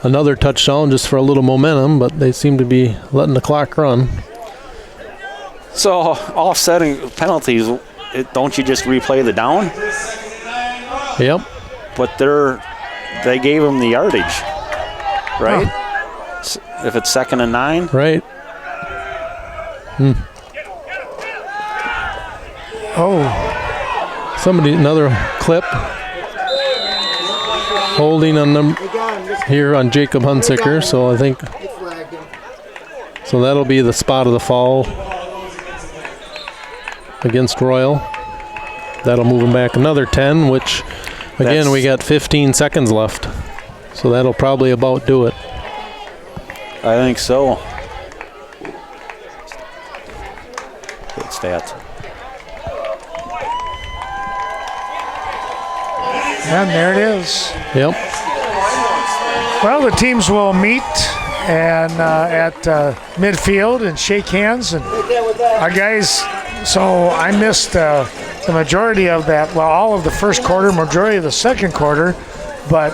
another touchdown just for a little momentum, but they seem to be letting the clock run. So, offsetting penalties, don't you just replay the down? Yep. But they gave him the yardage, right? Huh. If it's 2nd and 9? Right. Oh. Another clip. Holding on them here on Jacob Hunsicker, so I think so that'll be the spot of the foul against Royal. That'll move them back another 10, which again we got 15 seconds left. So that'll probably about do it. I think so. Good stats. And there it is. Yep. Well, the teams will meet and at midfield and shake hands. And guys, so I missed the majority of that, well, all of the first quarter, majority of the second quarter, but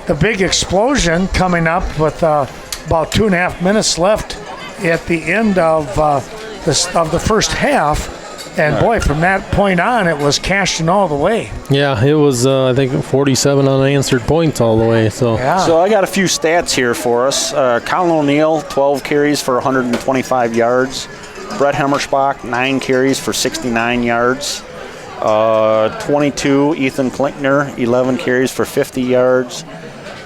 the big explosion coming up with about 2.5 minutes left at the end of the first half. And boy, from that point on, it was Cashton all the way. Yeah, it was, I think, 47 unanswered points all the way. So So I got a few stats here for us. Colin O'Neill, 12 carries for 125 yards. Brett Hemmerspach, 9 carries for 69 yards. 22, Ethan Klinkner, 11 carries for 50 yards.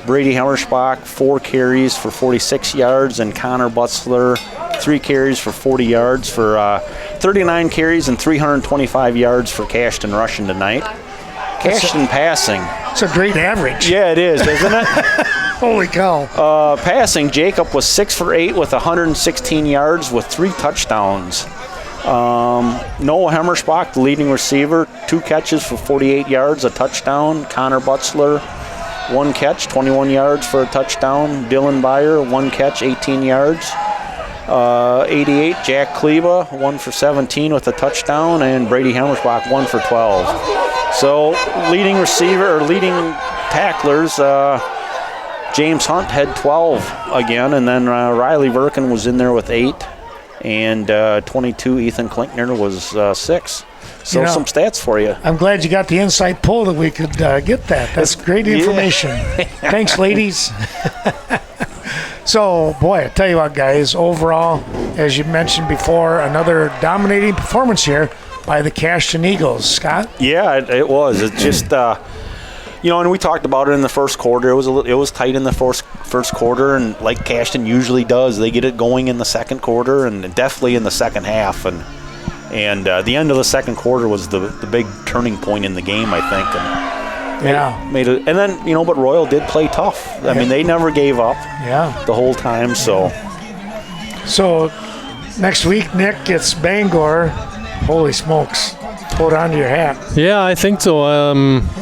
Brady Hemmerspach, 4 carries for 46 yards. And Connor Butzler, 3 carries for 40 yards for 39 carries and 325 yards for Cashton rushing tonight. Cashton passing. It's a great average. Yeah, it is, isn't it? Holy cow. Passing, Jacob was 6 for 8 with 116 yards with 3 touchdowns. Noah Hemmerspach, the leading receiver, 2 catches for 48 yards, a touchdown. Connor Butzler, 1 catch, 21 yards for a touchdown. Dylan Byer, 1 catch, 18 yards. 88, Jack Kleba, 1 for 17 with a touchdown, and Brady Hemmersbach, 1 for 12. So leading receiver, or leading tacklers, James Hunt had 12 again, and then Riley Verkin was in there with 8, and 22, Ethan Klinkner was 6. So some stats for you. I'm glad you got the inside pull that we could get that. That's great information. Thanks, ladies. So, boy, I tell you what, guys, overall, as you mentioned before, another dominating performance here by the Cashton Eagles. Scott? Yeah, it was. It's just, and we talked about it in the first quarter. It was tight in the first quarter, and like Cashton usually does, they get it going in the second quarter and definitely in the second half. And the end of the second quarter was the big turning point in the game, I think. And made it, and then but Royal did play tough. I mean, they never gave up. The whole time. So next week, Nick, it's Bangor. Holy smokes! hold on to your hat. Yeah, I think so.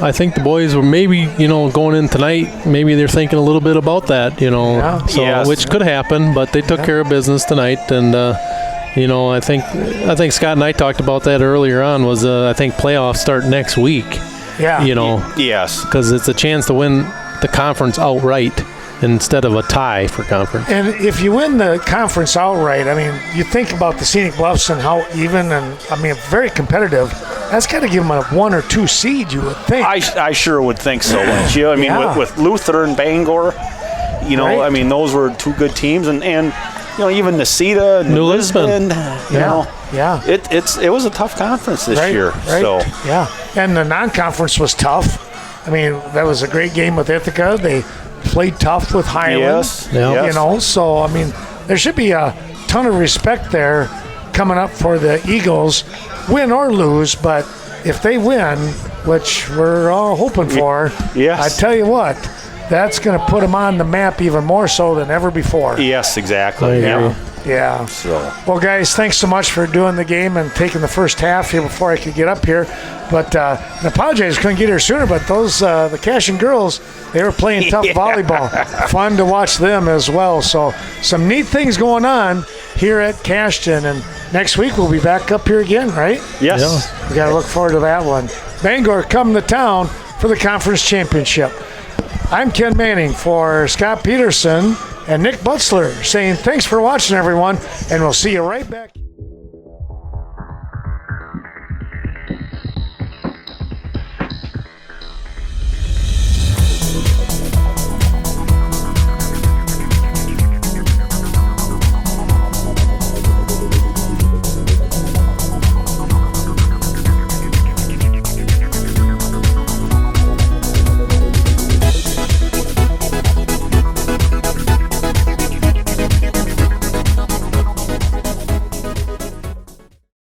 I think the boys were maybe, going in tonight, maybe they're thinking a little bit about that, Yeah. so Yes. which could happen, but they took care of business tonight, and I think Scott and I talked about that earlier on. Was I think playoffs start next week. Yeah. Yes. Because it's a chance to win the conference outright instead of a tie for conference. And if you win the conference outright, I mean, you think about the Scenic Bluffs and how even and, very competitive. That's got to give them a 1 or 2 seed, you would think. I sure would think so, wouldn't you? I mean, Yeah. with Luther and Bangor, Right. I mean, those were 2 good teams. And even Necedah and New Lisbon. Yeah. It was a tough conference this Right, year. right. So Yeah. And the non-conference was tough. I mean, that was a great game with Ithaca. They played tough with Highland. yes, Yeah. yes. So, I mean, there should be a ton of respect there coming up for the Eagles, win or lose. But if they win, which we're all hoping for, Yes. I tell you what, that's going to put them on the map even more so than ever before. Yes, exactly. I agree. Yeah. Yeah. So Well, guys, thanks so much for doing the game and taking the first half here before I could get up here. But I apologize, couldn't get here sooner. But those the Cashton girls, they were playing tough volleyball. Fun to watch them as well. So some neat things going on here at Cashton. And next week we'll be back up here again, right? yes. We got to look forward to that one. Bangor come to town for the conference championship. I'm Ken Manning for Scott Peterson and Nick Butzler saying thanks for watching, everyone, and we'll see you right back.